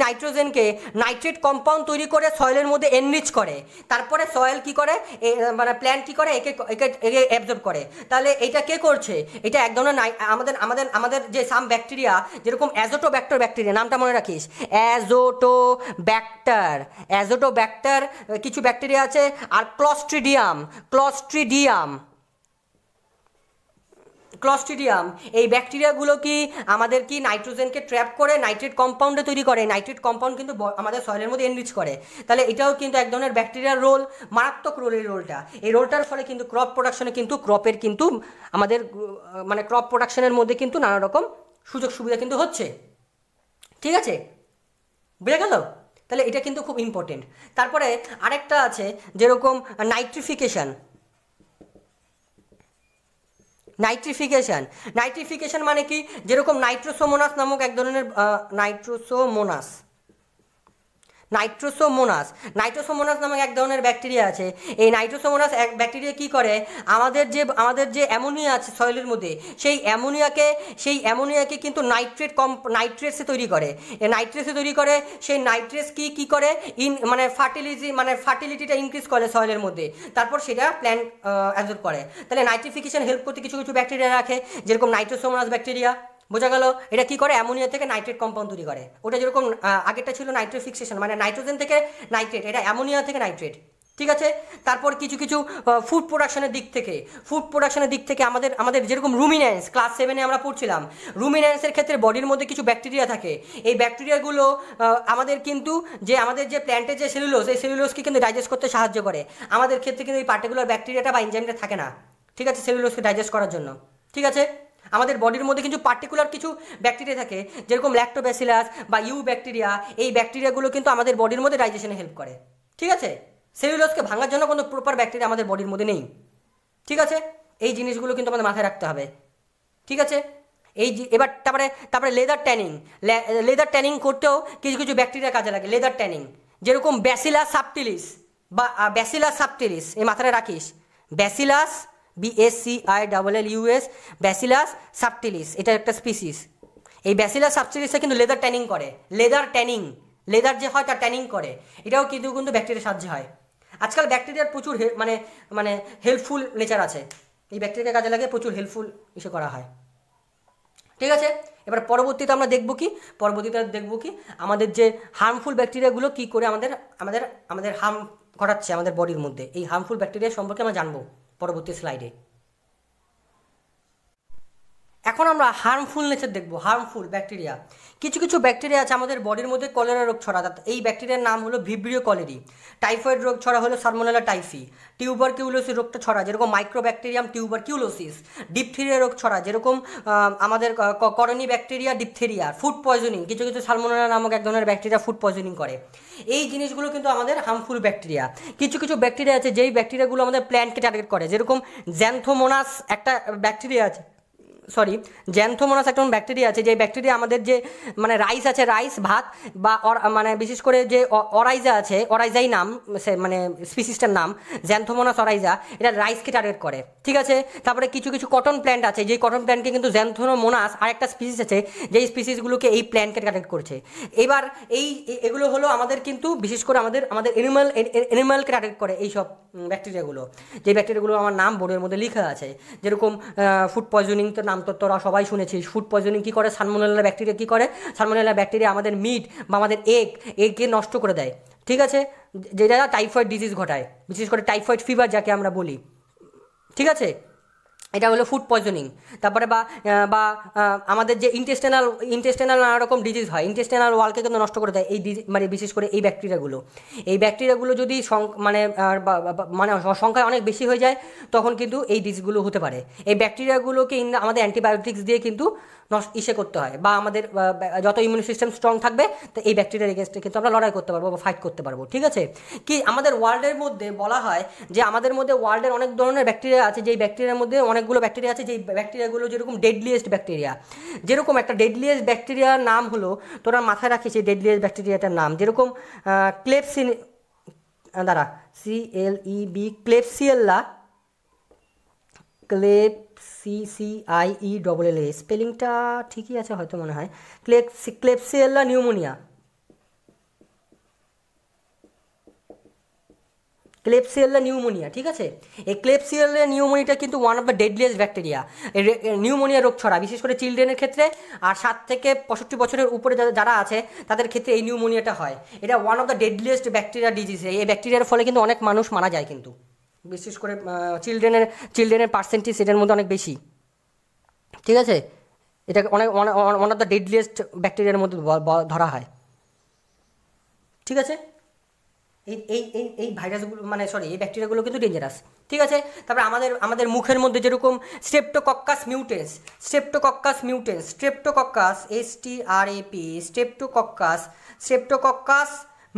নাইট্রোজেনকে নাইট্রেট কম্পাউন্ড তৈরি করে সয়েলের মধ্যে এনরিচ করে। তারপরে সয়েল কি করে, প্ল্যান্ট কি করে, একে অ্যাবজর্ব করে। তাহলে এটা কে করছে? এটা এক ধরনের আমাদের যে সাম ব্যাকটেরিয়া, যেরকম অ্যাজোটোব্যাক্টার ব্যাকটেরিয়া, নামটা মনে রাখিস, অ্যাজোটোব্যাক্টার কিছু ব্যাকটেরিয়া আছে, আর ক্লস্ট্রিডিয়াম এই ব্যাকটেরিয়াগুলো কি আমাদের কি নাইট্রোজেনকে ট্র্যাপ করে নাইট্রেট কম্পাউন্ডে তৈরি করে। নাইট্রেট কম্পাউন্ড কিন্তু আমাদের সয়েলের মধ্যে এনরিচ করে। তাহলে এটাও কিন্তু এক ধরনের ব্যাকটেরিয়ার রোল, মারাত্মক রোল এই রোলটার ফলে কিন্তু ক্রপ প্রোডাকশনে কিন্তু ক্রপের কিন্তু আমাদের ক্রপ প্রোডাকশনের মধ্যে কিন্তু নানা রকম সুযোগ সুবিধা কিন্তু হচ্ছে। ঠিক আছে, বুঝে গেল? তাহলে এটা কিন্তু খুব ইম্পর্টেন্ট। তারপরে আরেকটা আছে যেরকম নাইট্রিফিকেশন মানে কি, যেরকম নাইট্রোসোমোনাস নামক এক ধরনের নাইট্রোসোমোনাস নামক এক ধরনের ব্যাকটেরিয়া আছে। এই নাইট্রোসোমোনাস ব্যাকটেরিয়া কি করে, আমাদের যে অ্যামোনিয়া আছে সয়েলের মধ্যে, সেই অ্যামোনিয়াকে কিন্তু নাইট্রেটসে তৈরি করে। সেই নাইট্রেটস কি করে ফার্টিলিটিটা ইনক্রিজ করে সয়েলের মধ্যে, তারপর সেটা প্ল্যান্ট অ্যাবজর্ব করে। তাহলে নাইট্রিফিকেশন হেল্প করতে কিছু ব্যাকটেরিয়া রাখে, যেরকম নাইট্রোসোমোনাস ব্যাকটেরিয়া। বোঝা গেল? এটা কি করে, অ্যামোনিয়া থেকে নাইট্রেট কম্পাউন্ড তৈরি করে। ওটা যেরকম আগেরটা ছিল নাইট্রোফিক্সেশন, নাইট্রোজেন থেকে নাইট্রেট, এটা অ্যামোনিয়া থেকে নাইট্রেট। ঠিক আছে, তারপর কিছু ফুড প্রোডাকশনের দিক থেকে আমাদের যেরকম রুমিন্যান্স, ক্লাস 7-এ আমরা পড়ছিলাম, রুমিন্যান্সের ক্ষেত্রে বডির মধ্যে কিছু ব্যাকটেরিয়া থাকে। এই ব্যাকটেরিয়াগুলো আমাদের যে প্ল্যান্টের যে সেলুলোজ, এই সেলুলোজকে কিন্তু ডাইজেস্ট করতে সাহায্য করে। আমাদের ক্ষেত্রে কিন্তু এই পার্টিকুলার ব্যাকটেরিয়াটা বা এনজাইমটা থাকে না। ঠিক আছে, সেলুলোজকে ডাইজেস্ট করার জন্য। ঠিক আছে, আমাদের বডির মধ্যে কিন্তু পার্টিকুলার কিছু ব্যাকটেরিয়া থাকে, যেরকম ল্যাক্টোব্যাসিলাস বা ইউ ব্যাকটেরিয়া। এই ব্যাকটেরিয়াগুলো কিন্তু আমাদের বডির মধ্যে ডাইজেশনে হেল্প করে। ঠিক আছে, সেলুলোজকে ভাঙার জন্য কোনো প্রপার ব্যাকটেরিয়া আমাদের বডির মধ্যে নেই। ঠিক আছে, এই জিনিসগুলো কিন্তু আমাদের মাথায় রাখতে হবে। ঠিক আছে, এবার তারপরে লেদার ট্যানিং করতেও কিছু ব্যাকটেরিয়া কাজে লাগে। লেদার ট্যানিং যেরকম ব্যাসিলাস সাবটিলিস, এই মাথায় রাখিস, ব্যাসিলাস সাবটিলিস, এটা একটা স্পিসিস। এই ব্যাসিলাস সাবটিলিসে কিন্তু লেদার ট্যানিং করে। লেদার যে হয় তার ট্যানিং করে, এটাও কিন্তু ব্যাকটেরিয়ার সাহায্যে হয়। আজকাল ব্যাকটেরিয়ার প্রচুর হেল্পফুল নেচার আছে। এই ব্যাকটেরিয়াকে কাজে লাগে প্রচুর হেল্পফুল ইস্যু করা হয়। ঠিক আছে, এবার পরবর্তীতে দেখব কি আমাদের যে হার্মফুল ব্যাকটেরিয়াগুলো কি করে আমাদের হার্ম ঘটাচ্ছে আমাদের বডির মধ্যে। এই হার্মফুল ব্যাকটেরিয়া সম্পর্কে আমরা জানবো পরবর্তী স্লাইডে। এখন আমরা হার্মফুল নেচার দেখব। হার্মফুল ব্যাকটেরিয়া, কিছু ব্যাকটেরিয়া আছে আমাদের বডির মধ্যে কলেরা রোগ ছড়ায়। এই ব্যাকটেরিয়ার নাম হলো ভিব্রিও কলেরি। টাইফয়েড রোগ ছড়া হলো সালমোনেলা টাইফি। টিউবারকিউলোসিস রোগটা ছড়া যেরকম মাইক্রোব্যাকটেরিয়াম টিউবারকিউলোসিস। ডিপথেরিয়া রোগ ছড়া যেরকম আমাদের করনি ব্যাকটেরিয়া ডিপথেরিয়া। ফুড পয়জনিং, কিছু সালমোনেলা নামক এক ধরনের ব্যাকটেরিয়া ফুড পয়জনিং করে। এই জিনিসগুলো কিন্তু আমাদের হার্মফুল ব্যাকটেরিয়া। কিছু ব্যাকটেরিয়া আছে যেই ব্যাকটেরিয়াগুলো আমাদের প্ল্যান্টকে টার্গেট করে, যেরকম জ্যান্থোমোনাস একটা ব্যাকটেরিয়া আছে। সরি, জ্যান্থোমোনাস একটা ব্যাকটেরিয়া আছে, যে ব্যাকটেরিয়া আমাদের যে মানে রাইস আছে, রাইস ভাত বা মানে বিশেষ করে যে অরাইজা আছে, অরাইজাই নাম সে মানে স্পিসিসটার নাম জ্যান্থোমোনাস অরাইজা, এটা রাইসকে টার্গেট করে, ঠিক আছে। তারপরে কিছু কিছু কটন প্ল্যান্ট আছে, যেই কটন প্ল্যান্টকে কিন্তু জ্যান্থোমোনাস আর একটা স্পিসিস আছে যেই স্পিসিসগুলোকে এই প্ল্যান্টকে টার্গেট করছে। এবার এগুলো হলো আমাদের কিন্তু বিশেষ করে আমাদের আমাদের এনিম্যালকে টার্গেট করে এইসব ব্যাকটেরিয়াগুলো, যে ব্যাকটেরিয়াগুলো আমার নাম বোর্ডের মধ্যে লেখা আছে। যেরকম ফুড পয়জনিং তো নাম তো তোরা সবাই শুনেছিস। ফুড পয়জনিং কী করে? সালমোনেলা ব্যাকটেরিয়া কী করে? সালমোনেলা ব্যাকটেরিয়া আমাদের মিট বা আমাদের এগকে নষ্ট করে দেয়, ঠিক আছে, যেটা টাইফয়েড ডিজিজ ঘটায়, বিশেষ করে টাইফয়েড ফিভার যাকে আমরা বলি, ঠিক আছে। এটা হলো ফুড পয়জনিং। তারপরে বা বা আমাদের যে ইন্টেস্টেনাল নানা রকম ডিজিজ হয়, ইন্টেস্টেনাল ওয়ালকে কিন্তু নষ্ট করে দেয় এই মানে বিশেষ করে এই ব্যাকটেরিয়াগুলো যদি মানে মানে সংখ্যায় অনেক বেশি হয়ে যায় তখন কিন্তু এই ডিজিজগুলো হতে পারে। এই ব্যাকটেরিয়াগুলোকে আমাদের অ্যান্টিবায়োটিক্স দিয়ে কিন্তু করতে হয়, বা আমাদের যত ইমিউন সিস্টেম স্ট্রং থাকবে তো এই ব্যাকটেরিয়ার এগেনস্টে কিন্তু আমরা লড়াই করতে পারবো বা ফাইট করতে পারবো, ঠিক আছে। কি আমাদের ওয়ার্ল্ডের মধ্যে বলা হয় যে আমাদের মধ্যে ওয়ার্ল্ডের অনেক ধরনের ব্যাকটেরিয়া আছে, যেই ব্যাকটেরিয়ার মধ্যে অনেকগুলো ব্যাকটেরিয়া আছে, যেই ব্যাকটেরিয়াগুলো যেরকম ডেডলিয়েস্ট ব্যাকটেরিয়া, যেরকম একটা ডেডলিয়েস্ট ব্যাকটেরিয়ার নাম হলো, তোরা মাথায় রাখিস এই ডেডলিয়েস্ট ব্যাকটেরিয়াটার নাম, যেরকম CLEB ক্লেপসিয়েল্লা, CCIELLA, স্পেলিংটা ঠিকই আছে হয়তো মনে হয়, ক্লেপসিয়েল্লা নিউমোনিয়া, ক্লেপসিয়েল্লা নিউমোনিয়া, ঠিক আছে। এই ক্লেপসিয়েল্লা নিউমোনিয়াটা কিন্তু one of the deadliest bacteria. Pneumonia রোগ ছড়া বিশেষ করে চিলড্রেনের ক্ষেত্রে, আর 7 থেকে 65 বছরের উপরে যারা আছে তাদের ক্ষেত্রে এই নিউমোনিয়াটা হয়। এটা one of the deadliest bacteria disease. এই ব্যাকটেরিয়ার ফলে কিন্তু অনেক মানুষ মারা যায়, কিন্তু বিশেষ করে চিলড্রেনের পার্সেন্টেজ এটার মধ্যে অনেক বেশি, ঠিক আছে। এটাকে অনেক ওয়ান অফ দ্য ডেডলিয়েস্ট ব্যাকটেরিয়ার মধ্যে ধরা হয়, ঠিক আছে। এই ভাইরাসগুলো মানে সরি এই ব্যাকটেরিয়াগুলো কিন্তু ডেঞ্জারাস, ঠিক আছে। তারপরে আমাদের মুখের মধ্যে যেরকম স্ট্রেপ্টোকক্কাস মিউটেন্স, স্ট্রেপ্টোকক্কাস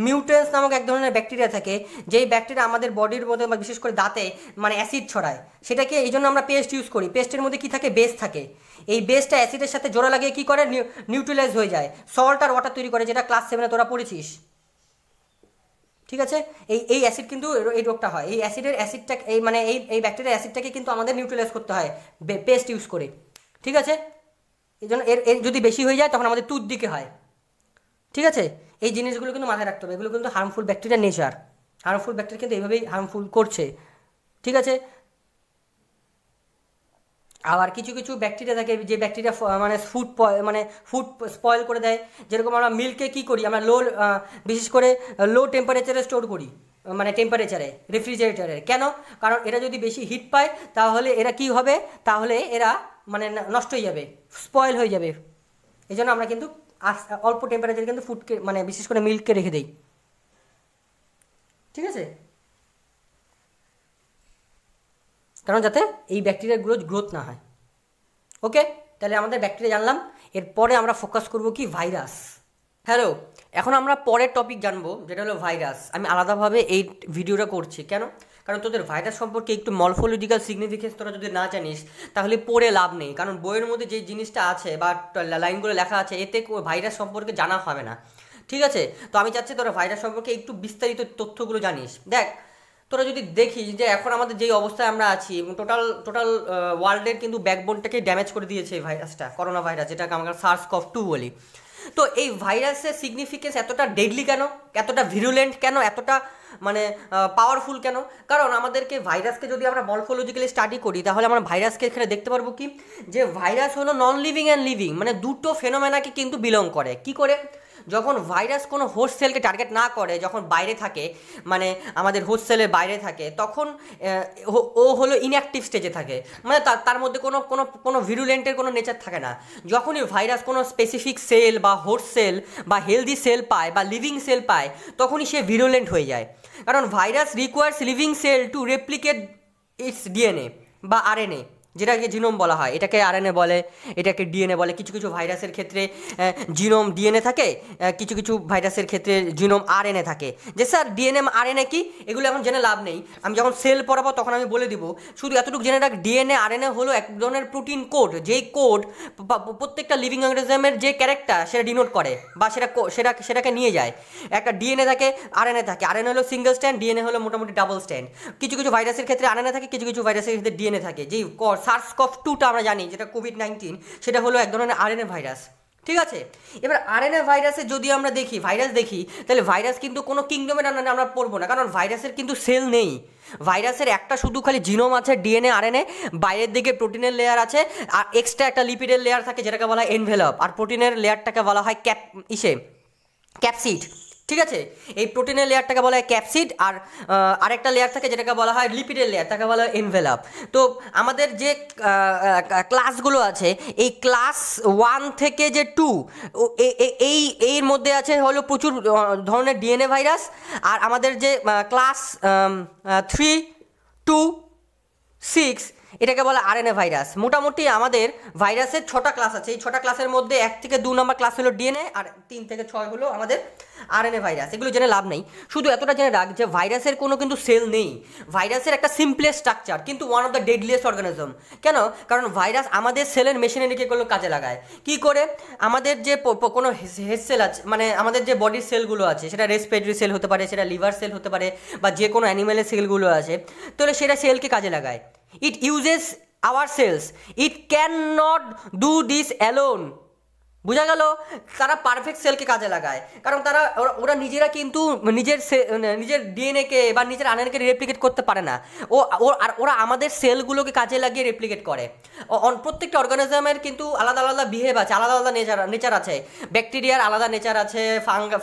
মিউটেন্স নামক এক ধরনের ব্যাকটেরিয়া থাকে, যেই ব্যাকটেরিয়া আমাদের বডির মধ্যে বিশেষ করে দাঁতে মানে অ্যাসিড ছড়ায়। সেটাকে এই জন্য আমরা পেস্ট ইউজ করি। পেস্টের মধ্যে কী থাকে? বেস থাকে। এই বেসটা অ্যাসিডের সাথে জোড়া লাগিয়ে কী করে? নিউট্রালাইজ হয়ে যায়, সল্ট আর ওয়াটার তৈরি করে, যেটা ক্লাস 7-এ তোরা পড়েছিস, ঠিক আছে। এই অ্যাসিড কিন্তু এই রোগটা হয়। এই অ্যাসিডটা মানে এই ব্যাকটেরিয়ার অ্যাসিডটাকে কিন্তু আমাদের নিউট্রালাইজ করতে হয় পেস্ট ইউজ করে, ঠিক আছে। এই জন্য এর যদি বেশি হয়ে যায় তখন আমাদের টুথ দিকে হয়, ঠিক আছে। এই জিনিসগুলো কিন্তু মাথায় রাখতে হবে। এগুলো কিন্তু হার্মফুল ব্যাকটেরিয়ার নেচার। হার্মফুল ব্যাকটেরিয়া কিন্তু এইভাবেই হার্মফুল করছে, ঠিক আছে। আবার কিছু কিছু ব্যাকটেরিয়া থাকে যে ব্যাকটেরিয়া মানে ফুড স্পয়েল করে দেয়। যেরকম আমরা মিল্ককে কী করি? আমরা বিশেষ করে লো টেম্পারেচারে স্টোর করি, মানে টেম্পারেচারে, রেফ্রিজারেটরে। কেন? কারণ এরা যদি বেশি হিট পায় তাহলে এরা কী হবে? তাহলে এরা মানে নষ্ট হয়ে যাবে, স্পয়েল হয়ে যাবে। এই জন্য আমরা কিন্তু অল্প টেম্পারেচারে কিন্তু ফুডকে মানে বিশেষ করে মিল্ককে রেখে দিই, ঠিক আছে, কারণ যাতে এই ব্যাকটেরিয়াগুলো গ্রোথ না হয়। ওকে, তাহলে আমাদের ব্যাকটেরিয়া জানলাম। এরপরে আমরা ফোকাস করব কি? ভাইরাস। হ্যালো, এখন আমরা পরের টপিক জানবো, যেটা হলো ভাইরাস। আমি আলাদাভাবে এই ভিডিওটা করছি কেন? কারণ তোদের ভাইরাস সম্পর্কে একটু মরফোলজিক্যাল সিগনিফিকেন্স তোরা যদি না জানিস তাহলে পড়ে লাভ নেই। কারণ বইয়ের মধ্যে যে জিনিসটা আছে বা লাইনগুলো লেখা আছে এতে ভাইরাস সম্পর্কে জানা হবে না, ঠিক আছে। তো আমি চাচ্ছি তোরা ভাইরাস সম্পর্কে একটু বিস্তারিত তথ্যগুলো জানিস। দেখ, তোরা যদি দেখিস যে এখন আমাদের যেই অবস্থায় আমরা আছি, টোটাল ওয়ার্ল্ডের কিন্তু ব্যাকবোনটাকে ড্যামেজ করে দিয়েছে এই ভাইরাসটা, করোনা ভাইরাস, যেটাকে আমরা SARS-CoV-2 বলি। তো এই ভাইরাসের সিগনিফিকেন্স এতটা ডেডলি কেন, এতটা ভিরুলেন্ট কেন, এতটা মানে পাওয়ারফুল কেন? কারণ আমাদেরকে ভাইরাসকে যদি আমরা মরফোলজিক্যালি স্টাডি করি তাহলে আমরা ভাইরাসকে এখানে দেখতে পারবো কি, যে ভাইরাস হলো নন লিভিং অ্যান্ড লিভিং, মানে দুটো ফেনোমেনাকে কিন্তু বিলং করে। কি করে? যখন ভাইরাস কোনো হোস্ট সেলকে টার্গেট না করে, যখন বাইরে থাকে, মানে আমাদের হোস্ট সেলের বাইরে থাকে, তখন ও হলো ইনঅ্যাক্টিভ স্টেজে থাকে, মানে তার মধ্যে কোনো ভিরুলেন্টের কোনো নেচার থাকে না। যখনই ভাইরাস কোনো স্পেসিফিক সেল বা হোস্ট সেল বা হেলদি সেল পায় বা লিভিং সেল পায় তখনই সে ভিরুলেন্ট হয়ে যায়। কারণ virus requires living cell to replicate its DNA বা RNA, যেটাকে জিনোম বলা হয়, এটাকে আরএনএ বলে, এটাকে ডিএনএ বলে। কিছু কিছু ভাইরাসের ক্ষেত্রে জিনোম ডিএনএ থাকে, কিছু কিছু ভাইরাসের ক্ষেত্রে জিনোম আরএনএ থাকে। যে স্যার ডিএনএ আরএনএ কি, এগুলো এখন জেনে লাভ নেই, আমি যখন সেল পড়াবো তখন আমি বলে দিব। শুধু এতটুকু জেনে রাখ, ডিএনএ আরএনএ হলো এক ধরনের প্রোটিন কোড, যেই কোড প্রত্যেকটা লিভিং অর্গানিজমের যে ক্যারেক্টার সেটা ডিনোট করে বা সেটাকে নিয়ে যায়। একটা ডিএনএ থাকে, আরএনএ থাকে। আরএনএ হলো সিঙ্গেল স্ট্যান্ড, ডিএনএ হলো মোটামুটি ডাবল স্ট্যান্ড। কিছু কিছু ভাইরাসের ক্ষেত্রে আরএনএ থাকে, কিছু কিছু ভাইরাসের ক্ষেত্রে ডিএনএ থাকে। যেই SARS-CoV-2টা আমরা জানি, যেটা কোভিড-19, সেটা হলো এক ধরনের আরএনএ ভাইরাস। ঠিক আছে, এবার আরএনএ ভাইরাসে যদি আমরা ভাইরাস দেখি, তাহলে ভাইরাস কিন্তু কোনো কিংডমের আমরা পড়বো না, কারণ ভাইরাসের কিন্তু সেল নেই। ভাইরাসের একটা শুধু খালি জিনোম আছে, ডিএনএ আরএনএ, বাইরের দিকে প্রোটিনের লেয়ার আছে, আর এক্সট্রা একটা লিপিডের লেয়ার থাকে যেটাকে বলা হয় এনভেলপ, আর প্রোটিনের লেয়ারটাকে বলা হয় ক্যাপসিড। ঠিক আছে, এই প্রোটিনের লেয়ারটাকে বলা হয় ক্যাপসিড, আর আরেকটা লেয়ার থাকে যেটাকে বলা হয় লিপিডের লেয়ার, তাকে বলা হয় এনভেলপ। তো আমাদের যে ক্লাসগুলো আছে, এই ক্লাস 1 থেকে যে 2, এর মধ্যে আছে হলো প্রচুর ধরনের ডিএনএ ভাইরাস। আর আমাদের যে ক্লাস 3, 2, 6, এটাকে বলে আরএনএ ভাইরাস। মোটামুটি আমাদের ভাইরাসের 6টা ক্লাস আছে। এই 6টা ক্লাসের মধ্যে 1 থেকে 2 নম্বর ক্লাস হলো ডিএনএ, আর 3 থেকে 6 হলো আমাদের আরএনএ ভাইরাস। এগুলো জেনে লাভ নেই, শুধু এতটা জেনে রাখ যে ভাইরাসের কোনো কিন্তু সেল নেই। ভাইরাসের একটা সিম্পলেস্ট স্ট্রাকচার, কিন্তু one of the deadliest organism. কেন? কারণ ভাইরাস আমাদের সেলের মেশিনারিকে কোনো কাজে লাগায়। কি করে? আমাদের যে কোনো হেড সেল আছে, মানে আমাদের যে বডির সেলগুলো আছে, সেটা রেসপিরেটরি সেল হতে পারে, সেটা লিভার সেল হতে পারে, বা যে কোনো অ্যানিমেলের সেলগুলো আছে, তাহলে সেটা সেলকে কাজে লাগায়। It uses our cells. It cannot do this alone. বুঝা গেল? তারা পারফেক্ট সেলকে কাজে লাগায়, কারণ ওরা নিজেরা কিন্তু নিজের ডিএনএকে বা নিজের আরএনএকে রেপ্লিকেট করতে পারে না। ওরা আমাদের সেলগুলোকে কাজে লাগিয়ে রেপ্লিকেট করে। প্রত্যেকটা অর্গানিজমের কিন্তু আলাদা আলাদা বিহেভ আছে, আলাদা আলাদা নেচার আছে। ব্যাকটেরিয়ার আলাদা নেচার আছে,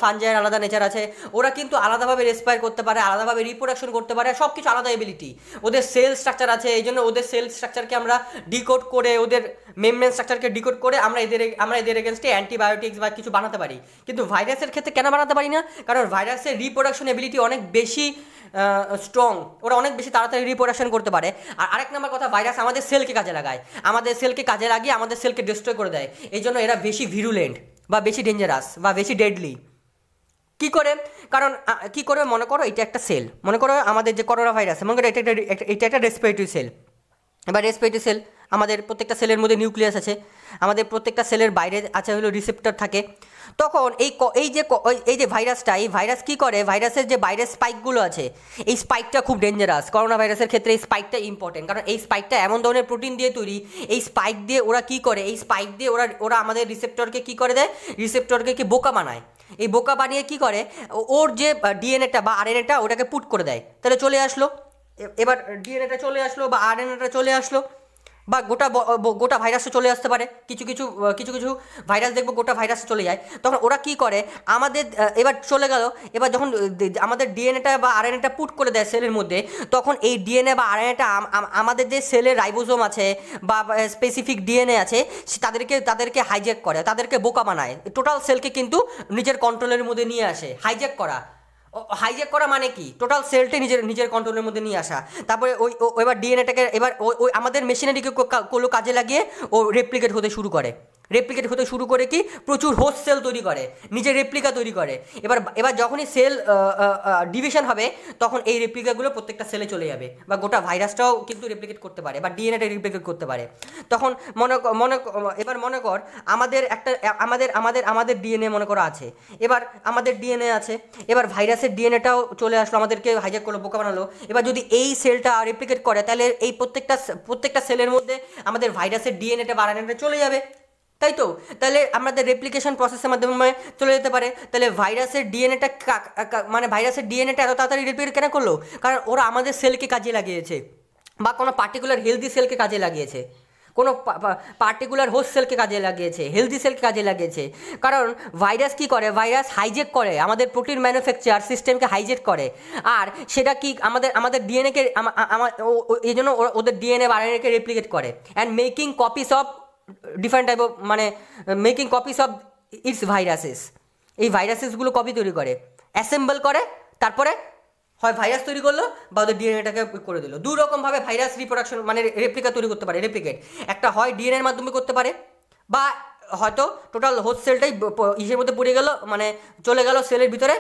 ফাঞ্জাইয়ের আলাদা নেচার আছে। ওরা কিন্তু আলাদাভাবে রেসপায়ার করতে পারে, আলাদাভাবে রিপ্রোডাকশন করতে পারে, সব কিছু আলাদা এবিলিটি। ওদের সেল স্ট্রাকচার আছে, এই জন্য ওদের সেল স্ট্রাকচারকে আমরা ডিকোড করে, ওদের মেমব্রেন স্ট্রাকচারকে ডিকোড করে আমরা এদের এগেনস্টে অ্যান্টিবায়োটিক্স বা কিছু বানাতে পারি। কিন্তু ভাইরাসের ক্ষেত্রে কেন বানাতে পারি না? কারণ ভাইরাসের রিপ্রোডাকশন এবিলিটি অনেক বেশি স্ট্রং, ওরা অনেক বেশি তাড়াতাড়ি রিপ্রোডাকশন করতে পারে। আর আরেক নম্বর কথা, ভাইরাস আমাদের সেলকে কাজে লাগায়, আমাদের সেলকে কাজে লাগিয়ে আমাদের সেলকে ডিস্ট্রয় করে দেয়। এই জন্য এরা বেশি ভিরুলেন্ট বা বেশি ডেঞ্জারাস বা বেশি ডেডলি। কি করে? কারণ কি করে? মনে করো এটা একটা সেল, মনে করো আমাদের যে করোনা ভাইরাস, মনে করো এটা একটা রেসপিরেটরি সেল। এবার রেসপিরেটরি সেল, আমাদের প্রত্যেকটা সেলের মধ্যে নিউক্লিয়াস আছে, আমাদের প্রত্যেকটা সেলের বাইরে আছে হলো রিসেপ্টর থাকে। তখন এই যে ভাইরাসটা, এই ভাইরাস কী করে? ভাইরাসের যে বাইরের স্পাইকগুলো আছে, এই স্পাইকটা খুব ডেঞ্জারাস। করোনা ভাইরাসের ক্ষেত্রে এই স্পাইকটা ইম্পর্টেন্ট, কারণ এই স্পাইকটা এমন ধরনের প্রোটিন দিয়ে তৈরি। এই স্পাইক দিয়ে ওরা কী করে? এই স্পাইক দিয়ে ওরা আমাদের রিসেপ্টরকে কী করে দেয়? রিসেপ্টরকে কি বোকা বানায়। এই বোকা বানিয়ে কী করে? ওর যে ডিএনএটা বা আরএনএটা ওটাকে পুট করে দেয়। তাহলে চলে আসলো, এবার ডিএনএটা চলে আসলো বা আরএনএটা চলে আসলো, বা গোটা ভাইরাসও চলে আসতে পারে। কিছু কিছু ভাইরাস দেখবো গোটা ভাইরাস চলে যায়। তখন ওরা কি করে? আমাদের এবার চলে গেল, এবার যখন আমাদের ডিএনএটা বা আরএনএটা পুট করে দেয় সেলের মধ্যে, তখন এই ডিএনএ বা আরএনএটা আমাদের যে সেলের রাইবোজোম আছে বা স্পেসিফিক ডিএনএ আছে, তাদেরকে হাইজ্যাক করে, তাদেরকে বোকা বানায়। টোটাল সেলকে কিন্তু নিজের কন্ট্রোলের মধ্যে নিয়ে আসে। হাইজ্যাক করা মানে কি? টোটাল সেলটা নিজের কন্ট্রোলের মধ্যে নিয়ে আসা। তারপরে এবার ডিএনএটাকে এবার ওই আমাদের মেশিনারিকে কাজে লাগিয়ে ও রেপ্লিকেট হতে শুরু করে কি প্রচুর হোস্ট সেল তৈরি করে, নিজের রেপ্লিকা তৈরি করে। এবার যখনই সেল ডিভিশন হবে, তখন এই রেপ্লিকাগুলো প্রত্যেকটা সেলে চলে যাবে, বা গোটা ভাইরাসটাও কিন্তু রেপ্লিকেট করতে পারে, বা ডিএনএটা রেপ্লিকেট করতে পারে। তখন মনে কর আমাদের ডিএনএ মনে করা আছে। এবার আমাদের ডিএনএ আছে, এবার ভাইরাসের ডিএনএটাও চলে আসলো, আমাদেরকে হাইজ্যাক করলো, বোকা বানালো। এবার যদি এই সেলটা রেপ্লিকেট করে, তাহলে এই প্রত্যেকটা সেলের মধ্যে আমাদের ভাইরাসের ডিএনএটা বা আরএনএটা চলে যাবে, তাই তো? তাহলে আমাদের রেপ্লিকেশন প্রসেসের মাধ্যমে চলে যেতে পারে। তাহলে ভাইরাসের ডিএনএটা এত তাড়াতাড়ি রেপ্লিকেট কেন করলো? কারণ ওরা আমাদের সেলকে কাজে লাগিয়েছে, বা কোনো পার্টিকুলার হেলদি সেলকে কাজে লাগিয়েছে, কোনো পার্টিকুলার হোস্ট সেলকে কাজে লাগিয়েছে, হেলদি সেলকে কাজে লাগিয়েছে। কারণ ভাইরাস কি করে? ভাইরাস হাইজ্যাক করে, আমাদের প্রোটিন ম্যানুফ্যাকচার সিস্টেমকে হাইজ্যাক করে। আর সেটা কি আমাদের ডিএনএকে, এই জন্য ওদের ডিএনএ বা আরএনএকে রেপ্লিকেট করে, and making copies of different type of, making copies of its viruses. এই ভাইরাসেসগুলো কপি তৈরি করে, অ্যাসেম্বল করে, তারপরে হয় ভাইরাস তৈরি করলো বা ওদের ডিএনএটাকে করে দিল। দু রকমভাবে ভাইরাস রিপ্রোডাকশন মানে রেপ্লিকা তৈরি করতে পারে, রেপ্লিকেট। একটা হয় ডিএনএর মাধ্যমে করতে পারে, বা হয়তো টোটাল হোস্ট সেলটাই ইসের মধ্যে পড়ে গেল, মানে চলে গেল সেলের ভিতরে,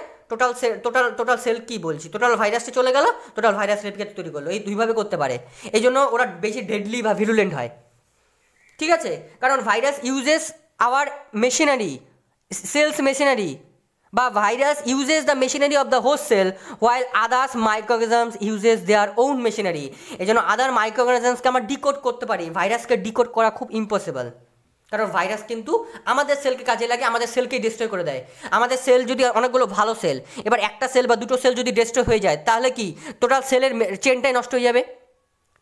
টোটাল সেল কি বলছি, টোটাল ভাইরাসটা চলে গেল, টোটাল ভাইরাস রেপ্লিকেট তৈরি করলো। এই দুইভাবে করতে পারে, এই জন্য ওরা বেশি ডেডলি বা ভিরুলেন্ট হয়। ঠিক আছে, কারণ virus uses our machinery, cells machinery, বা virus uses the machinery of the host cell while others microorganisms uses their own machinery. এই জন্য আদার মাইক্রোঅর্গানিজমসকে আমরা ডিকোড করতে পারি, ভাইরাসকে ডিকোড করা খুব ইম্পসিবল। কারণ ভাইরাস কিন্তু আমাদের সেলকে কাজে লাগে, আমাদের সেলকেই ডিস্ট্রয় করে দেয়। আমাদের সেল যদি অনেকগুলো ভালো সেল, এবার একটা সেল বা দুটো সেল যদি ডিস্ট্রয় হয়ে যায়, তাহলে কি টোটাল সেলের চেনটাই নষ্ট হয়ে যাবে।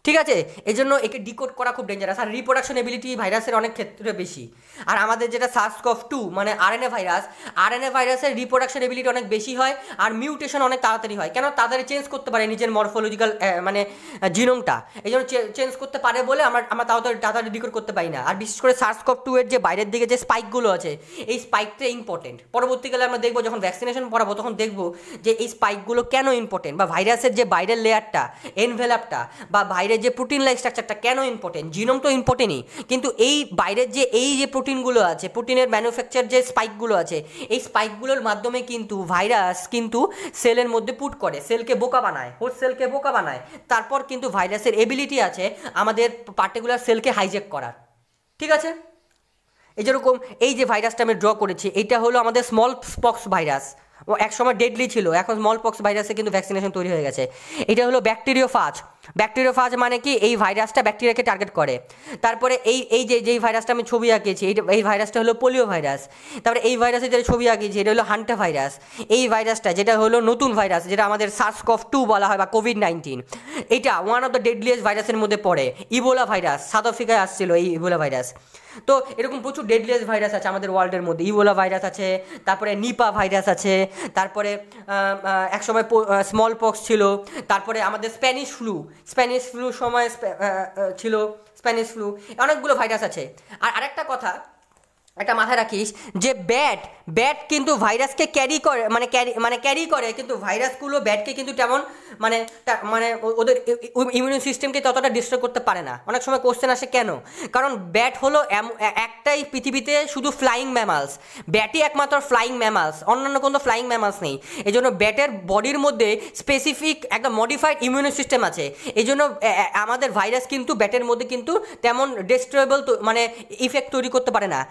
ঠিক আছে, এই জন্য একে ডিকোড করা খুব ডেঞ্জারাস। আর রিপ্রোডাকশন এবিলিটি ভাইরাসের অনেক ক্ষেত্রে বেশি। আর আমাদের যেটা SARS-CoV-2 মানে আরএনএ ভাইরাসের রিপ্রোডাকশন এবিলিটি অনেক বেশি হয়, আর মিউটেশন অনেক তাড়াতাড়ি হয়। কেন? তাড়াতাড়ি চেঞ্জ করতে পারে নিজের মরফোলজিক্যাল মানে জিনোমটা, এই জন্য চেঞ্জ করতে পারে বলে আমরা তাড়াতাড়ি ডিকোড করতে পারি না। আর বিশেষ করে SARS-CoV-2 এর যে বাইরের দিকে যে স্পাইকগুলো আছে, এই স্পাইকটা ইম্পর্টেন্ট। পরবর্তীকালে আমরা দেখবো, যখন ভ্যাকসিনেশন পড়াবো তখন দেখবো যে এই স্পাইকগুলো কেন ইম্পর্টেন্ট, বা ভাইরাসের যে বাইরের লেয়ারটা, এনভেলাপটা, বা বাইরের যে প্রোটিন লাইক স্ট্রাকচারটা কেন ইম্পর্টেন্ট। জিনোম তো ইম্পর্টেন্টই, কিন্তু এই বাইরের যে প্রোটিনগুলো আছে, প্রোটিনের ম্যানুফ্যাকচার যে স্পাইকগুলো আছে, এই স্পাইকগুলোর মাধ্যমে কিন্তু ভাইরাস কিন্তু সেলের মধ্যে পুট করে, সেলকে বোকা বানায়, হোস্ট সেলকে বোকা বানায়। তারপর কিন্তু ভাইরাসের এবিলিটি আছে আমাদের পার্টিকুলার সেলকে হাইজ্যাক করার। ঠিক আছে, এই যেরকম এই যে ভাইরাসটা আমি ড্র করেছি, এটা হলো আমাদের স্মল পক্স ভাইরাস। ও একসময় ডেডলি ছিল, এখন স্মল পক্স ভাইরাসে কিন্তু ভ্যাকসিনেশন তৈরি হয়ে গেছে। এটা হলো ব্যাকটেরিওফাজ মানে কি, এই ভাইরাসটা ব্যাকটেরিয়াকে টার্গেট করে। তারপরে যেই ভাইরাসটা আমি ছবি আঁকিয়েছি, এই ভাইরাসটা হলো পোলিও ভাইরাস। তারপরে এই ভাইরাসের যে ছবি আঁকিয়েছি, এটা হলো হান্টা ভাইরাস। এই ভাইরাসটা যেটা হলো নতুন ভাইরাস, যেটা আমাদের SARS-CoV-2 বলা হয় বা কোভিড-19, এটা ওয়ান অফ দ্য ডেডলিয়েস্ট ভাইরাসের মধ্যে পড়ে। ইবোলা ভাইরাস, সাউথ আফ্রিকায় আসছিল এই ইবোলা ভাইরাস। তো এরকম প্রচুর ডেডলিয়েস্ট ভাইরাস আছে আমাদের ওয়ার্ল্ডের মধ্যে। ইবোলা ভাইরাস আছে, তারপরে নিপা ভাইরাস আছে, তারপরে একসময় স্মল পক্স ছিল, তারপরে আমাদের স্প্যানিশ ফ্লু সময় ছিল, স্প্যানিশ ফ্লু, অনেকগুলো ভাইরাস আছে। আর আরেকটা কথা একটা মাথায় রাখিস যে ব্যাট কিন্তু ভাইরাসকে ক্যারি করে, কিন্তু ভাইরাসগুলো ব্যাটকে কিন্তু তেমন মানে ওদের ইমিউন সিস্টেমকে ততটা ডিস্ট্রয় করতে পারে না। অনেক সময় কোশ্চেন আসে কেন, কারণ ব্যাট হলো একটাই পৃথিবীতে শুধু ফ্লাইং ম্যামালস, ব্যাটই একমাত্র ফ্লাইং ম্যামালস, অন্যান্য কোনো ফ্লাইং ম্যামালস নেই। এই জন্য ব্যাটের বডির মধ্যে স্পেসিফিক একটা মডিফাইড ইমিউন সিস্টেম আছে। এই জন্য আমাদের ভাইরাস কিন্তু ব্যাটের মধ্যে কিন্তু তেমন ডিস্ট্রয়েবল মানে ইফেক্ট তৈরি করতে পারে না।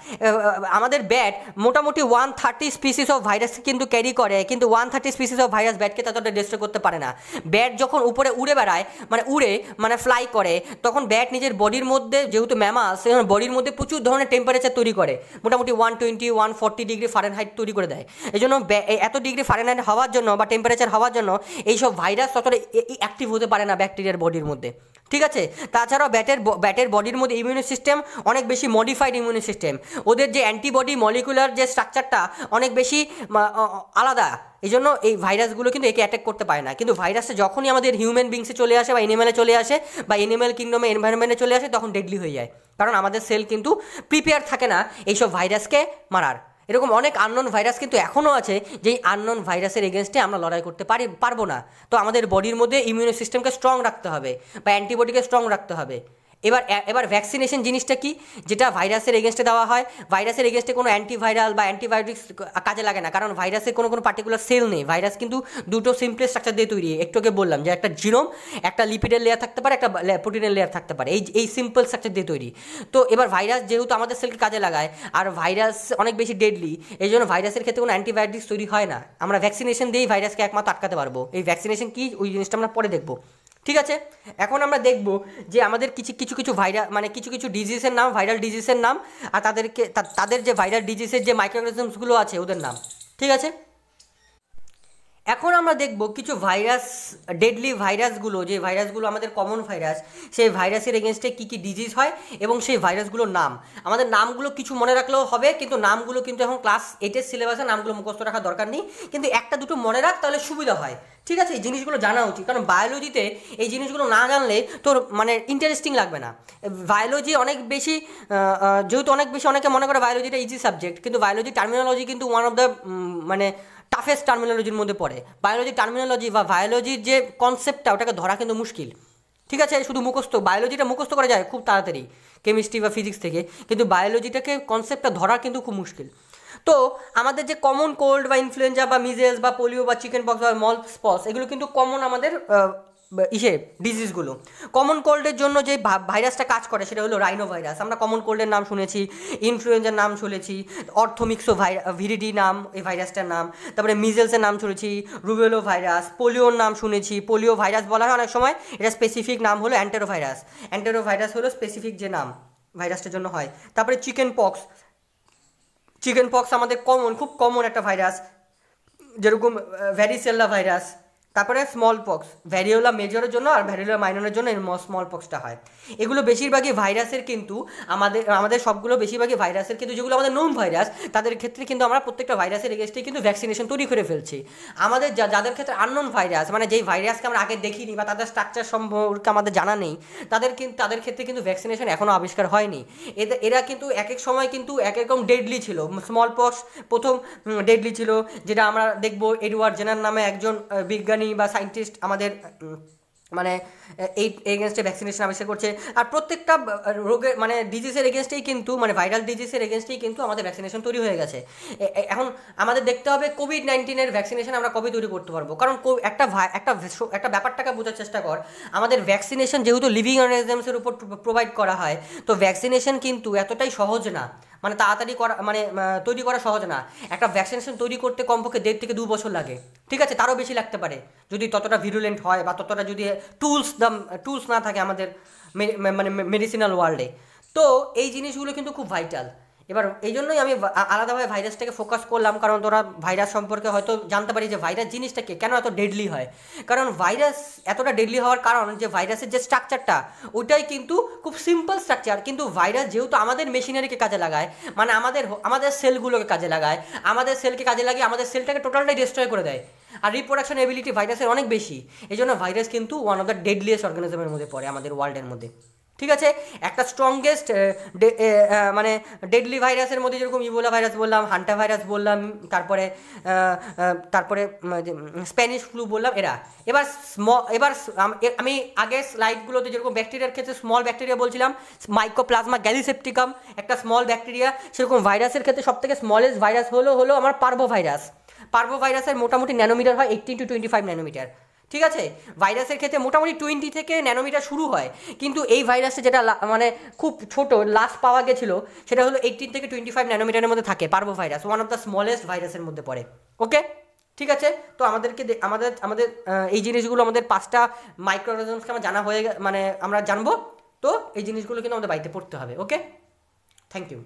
আমাদের ব্যাট মোটামুটি 130 স্পিসিস অফ ভাইরাস কিন্তু ক্যারি করে, কিন্তু 130 স্পিসিস অফ ভাইরাস ব্যাটকে ততটা ডিস্ট্রয় করতে পারে না। ব্যাট যখন উপরে উড়ে বেড়ায়, মানে ফ্লাই করে, তখন ব্যাট নিজের বডির মধ্যে, যেহেতু ম্যামাস, বডির মধ্যে প্রচুর ধরনের টেম্পারেচার তৈরি করে, মোটামুটি 120-140 ডিগ্রি ফারেনহাইট তৈরি করে দেয়। এই জন্য এত ডিগ্রি ফারেনহাইট হওয়ার জন্য বা টেম্পারেচার হওয়ার জন্য এইসব ভাইরাস ততটা অ্যাক্টিভ হতে পারে না ব্যাকটেরিয়ার বডির মধ্যে। ঠিক আছে, তাছাড়াও ব্যাটের বডির মধ্যে ইমিউন সিস্টেম অনেক বেশি মডিফাইড ইমিউন সিস্টেম, ওদের যে অ্যান্টিবডি মলিকুলার যে স্ট্রাকচারটা অনেক বেশি আলাদা। এই জন্য এই ভাইরাসগুলো কিন্তু একে অ্যাটাক করতে পারে না। কিন্তু ভাইরাসটা যখনই আমাদের হিউম্যান বিংসে চলে আসে বা এনিম্যালে চলে আসে বা এনিম্যাল কিংডমে এনভায়রনমেন্টে চলে আসে, তখন ডেডলি হয়ে যায়, কারণ আমাদের সেল কিন্তু প্রিপেয়ার থাকে না এইসব ভাইরাসকে মারার। এরকম অনেক আননোন ভাইরাস কিন্তু এখনও আছে, যেই আননোন ভাইরাসের এগেনস্টে আমরা লড়াই করতে পারবো না। তো আমাদের বডির মধ্যে ইমিউন সিস্টেমকে স্ট্রং রাখতে হবে বা অ্যান্টিবডিকে স্ট্রং রাখতে হবে। এবার ভ্যাকসিনেশন জিনিসটা কি, যেটা ভাইরাসের এগেনস্টে দেওয়া হয়। ভাইরাসের এগেনস্টে কোনো অ্যান্টিভাইরাল বা অ্যান্টিবায়োটিক্স কাজে লাগে না, কারণ ভাইরাসের কোনো পার্টিকুলার সেল নেই। ভাইরাস কিন্তু দুটো সিম্পল স্ট্রাকচার দিয়ে তৈরি। একটুকে বললাম যে একটা জিনোম, একটা লিপিডের লেয়ার থাকতে পারে, একটা প্রোটিনের লেয়ার থাকতে পারে, এই সিম্পল স্ট্রাকচার দিয়ে তৈরি। তো এবার ভাইরাস যেহেতু আমাদের সেলকে কাজে লাগায়, আর ভাইরাস অনেক বেশি ডেডলি, এই জন্য ভাইরাসের ক্ষেত্রে কোনো অ্যান্টিবায়োটিক্স তৈরি হয় না। আমরা ভ্যাকসিনেশন দিয়েই ভাইরাসকে একমাত্র আটকাতে পারবো। এই ভ্যাকসিনেশন কি, ওই জিনিসটা আমরা পরে দেখবো। ঠিক আছে, এখন আমরা দেখব যে আমাদের কিছু ভাইরাস মানে কিছু ডিজিজের নাম, ভাইরাল ডিজিজের নাম, আর তাদের যে ভাইরাল ডিজিজের যে মাইক্রোঅর্গানিজমসগুলো আছে ওদের নাম। ঠিক আছে, এখন আমরা দেখব কিছু ভাইরাস, ডেডলি ভাইরাসগুলো, যে ভাইরাসগুলো আমাদের কমন ভাইরাস, সেই ভাইরাসের এগেনস্টে কী কী ডিজিজ হয় এবং সেই ভাইরাসগুলোর নাম। আমাদের নামগুলো কিছু মনে রাখলেও হবে, কিন্তু নামগুলো কিন্তু এখন ক্লাস 8-এর সিলেবাসে নামগুলো মুখস্থ রাখার দরকার নেই, কিন্তু একটা দুটো মনে রাখ, তাহলে সুবিধা হয়। ঠিক আছে, এই জিনিসগুলো জানা উচিত, কারণ বায়োলজিতে এই জিনিসগুলো না জানলে তোর মানে ইন্টারেস্টিং লাগবে না। বায়োলজি অনেক বেশি, যেহেতু অনেকে মনে করে বায়োলজিটা ইজি সাবজেক্ট, কিন্তু বায়োলজি টার্মিনোলজি কিন্তু ওয়ান অফ দ্য মানে টাফেস্ট টার্মিনোলজির মধ্যে পড়ে। বায়োলজি টার্মিনোলজি বা বায়োলজির যে কনসেপ্টটা ওটাকে ধরা কিন্তু মুশকিল, ঠিক আছে? শুধু মুখস্থ, বায়োলজিটা মুখস্থ করা যায় খুব তাড়াতাড়ি কেমিস্ট্রি বা ফিজিক্স থেকে, কিন্তু বায়োলজিটাকে কনসেপ্টটা ধরা কিন্তু খুব মুশকিল। তো আমাদের যে কমন কোল্ড বা ইনফ্লুয়েঞ্জা বা মিজেলস বা পোলিও বা চিকেন পক্স বা স্পস, এগুলো কিন্তু কমন আমাদের ডিজিজগুলো। কমন কোল্ডের জন্য যে ভাইরাসটা কাজ করে সেটা হলো রাইনো ভাইরাস। আমরা কমন কোল্ডের নাম শুনেছি, ইনফ্লুয়েঞ্জার নাম শুনেছি, অর্থোমিক্সো ভিরিডি নাম এই ভাইরাসটার নাম, তারপরে মিজেলসের নাম শুনেছি, রুবেলো ভাইরাস, পোলিওর নাম শুনেছি। পোলিও ভাইরাস বলা হয় অনেক সময়, এটা স্পেসিফিক নাম হলো অ্যান্টেরোভাইরাস। অ্যান্টেরোভাইরাস হলো স্পেসিফিক যে নাম ভাইরাসটার জন্য হয়। তারপরে চিকেন পক্স আমাদের খুব কমন একটা ভাইরাস, যেরকম ভ্যারিসেল্লা ভাইরাস। তারপরে স্মল পক্স, ভ্যারিওলা মেজরের জন্য আর ভ্যারিওলা মাইনরের জন্য স্মল পক্সটা হয়। এগুলো বেশিরভাগই ভাইরাসের কিন্তু আমাদের সবগুলো বেশিরভাগই ভাইরাসের, কিন্তু যেগুলো আমাদের নোন ভাইরাস তাদের ক্ষেত্রে কিন্তু আমরা প্রত্যেকটা ভাইরাসের এগেনস্টেই কিন্তু ভ্যাকসিনেশন তৈরি করে ফেলছি। আমাদের যাদের ক্ষেত্রে আননোন ভাইরাস, মানে যেই ভাইরাসকে আমরা আগে দেখিনি বা তাদের স্ট্রাকচার সম্পর্কে আমাদের জানা নেই, তাদের ক্ষেত্রে কিন্তু ভ্যাকসিনেশন এখনও আবিষ্কার হয়নি। এরা কিন্তু এক এক সময় কিন্তু এক রকম ডেডলি ছিল। স্মল পক্স প্রথম ডেডলি ছিল, যেটা আমরা দেখবো এডওয়ার্ড জেনার নামে একজন বিজ্ঞানী বা সায়েন্টিস্ট আমাদের মানে এই এগেনস্টে ভ্যাকসিনেশন আবিষ্কার করছে। আর প্রত্যেকটা রোগের মানে ডিজিজের এগেনস্টেই কিন্তু, মানে ভাইরাল ডিজিজের এগেনস্টেই কিন্তু আমাদের ভ্যাকসিনেশন তৈরি হয়ে গেছে। এখন আমাদের দেখতে হবে কোভিড-19 ভ্যাকসিনেশন আমরা কবে তৈরি করতে পারবো। কারণ একটা ব্যাপারটাকে বোঝার চেষ্টা কর, আমাদের ভ্যাকসিনেশন যেহেতু লিভিং অর্গানিজমসের উপর প্রোভাইড করা হয়, তো ভ্যাকসিনেশন কিন্তু এতটাই সহজ না, মানে তাড়াতাড়ি করা, মানে তৈরি করা সহজ না। একটা ভ্যাকসিনেশন তৈরি করতে কমপক্ষে 1.5 থেকে 2 বছর লাগে, ঠিক আছে? তারও বেশি লাগতে পারে যদি ততটা ভিরুলেন্ট হয় বা ততটা যদি টুলস না থাকে আমাদের মানে মেডিসিনাল ওয়ার্ল্ডে। তো এই জিনিসগুলো কিন্তু খুব ভাইটাল। এবার এই জন্যই আমি আলাদাভাবে ভাইরাসটাকে ফোকাস করলাম, কারণ তোরা ভাইরাস সম্পর্কে হয়তো জানতে পারি যে ভাইরাস জিনিসটাকে কেন এত ডেডলি হয়। কারণ ভাইরাস এতটা ডেডলি হওয়ার কারণ যে ভাইরাসের যে স্ট্রাকচারটা ওইটাই কিন্তু খুব সিম্পল স্ট্রাকচার, কিন্তু ভাইরাস যেহেতু আমাদের মেশিনারিকে কাজে লাগায়, মানে আমাদের সেলগুলোকে কাজে লাগায়, আমাদের সেলকে কাজে লাগিয়ে আমাদের সেলটাকে টোটালটাই ডিস্ট্রয় করে দেয়। আর রিপ্রোডাকশন এবিলিটি ভাইরাসের অনেক বেশি, এই জন্য ভাইরাস কিন্তু ওয়ান অফ দ্য ডেডলিয়েস্ট অর্গানিজমের মধ্যে পড়ে আমাদের ওয়ার্ল্ডের মধ্যে, ঠিক আছে? একটা স্ট্রংগেস্ট মানে ডেডলি ভাইরাসের মধ্যে যেরকম ইবোলা ভাইরাস বললাম, হান্টা ভাইরাস বললাম, তারপরে স্প্যানিশ ফ্লু বললাম, এবার আমি আগের স্লাইডগুলোতে যেরকম ব্যাকটেরিয়ার ক্ষেত্রে স্মল ব্যাকটেরিয়া বলছিলাম, মাইকোপ্লাজমা গ্যালিসেপ্টিকাম একটা স্মল ব্যাকটেরিয়া, সেরকম ভাইরাসের ক্ষেত্রে সবথেকে স্মলেস্ট ভাইরাস হলো আমার পার্ভো ভাইরাসের মোটামুটি ন্যানোমিটার হয় 18 to 25 ন্যানোমিটার, ঠিক আছে? ভাইরাসের ক্ষেত্রে মোটামুটি 20 থেকে ন্যানোমিটার শুরু হয়, কিন্তু এই ভাইরাসে যেটা মানে খুব ছোট লাস্ট পাওয়া গেছিলো সেটা হলো 18 থেকে 25 ন্যানোমিটারের মধ্যে থাকে। Parvo virus one of the smallest ভাইরাসের মধ্যে পড়ে। ওকে, ঠিক আছে? তো আমাদের এই জিনিসগুলো, আমাদের 5টা মাইক্রো অর্গানিজমসকে আমরা জানা মানে আমরা জানবো। তো এই জিনিসগুলো কিন্তু আমাদের বাড়িতে পড়তে হবে। ওকে, থ্যাংক ইউ।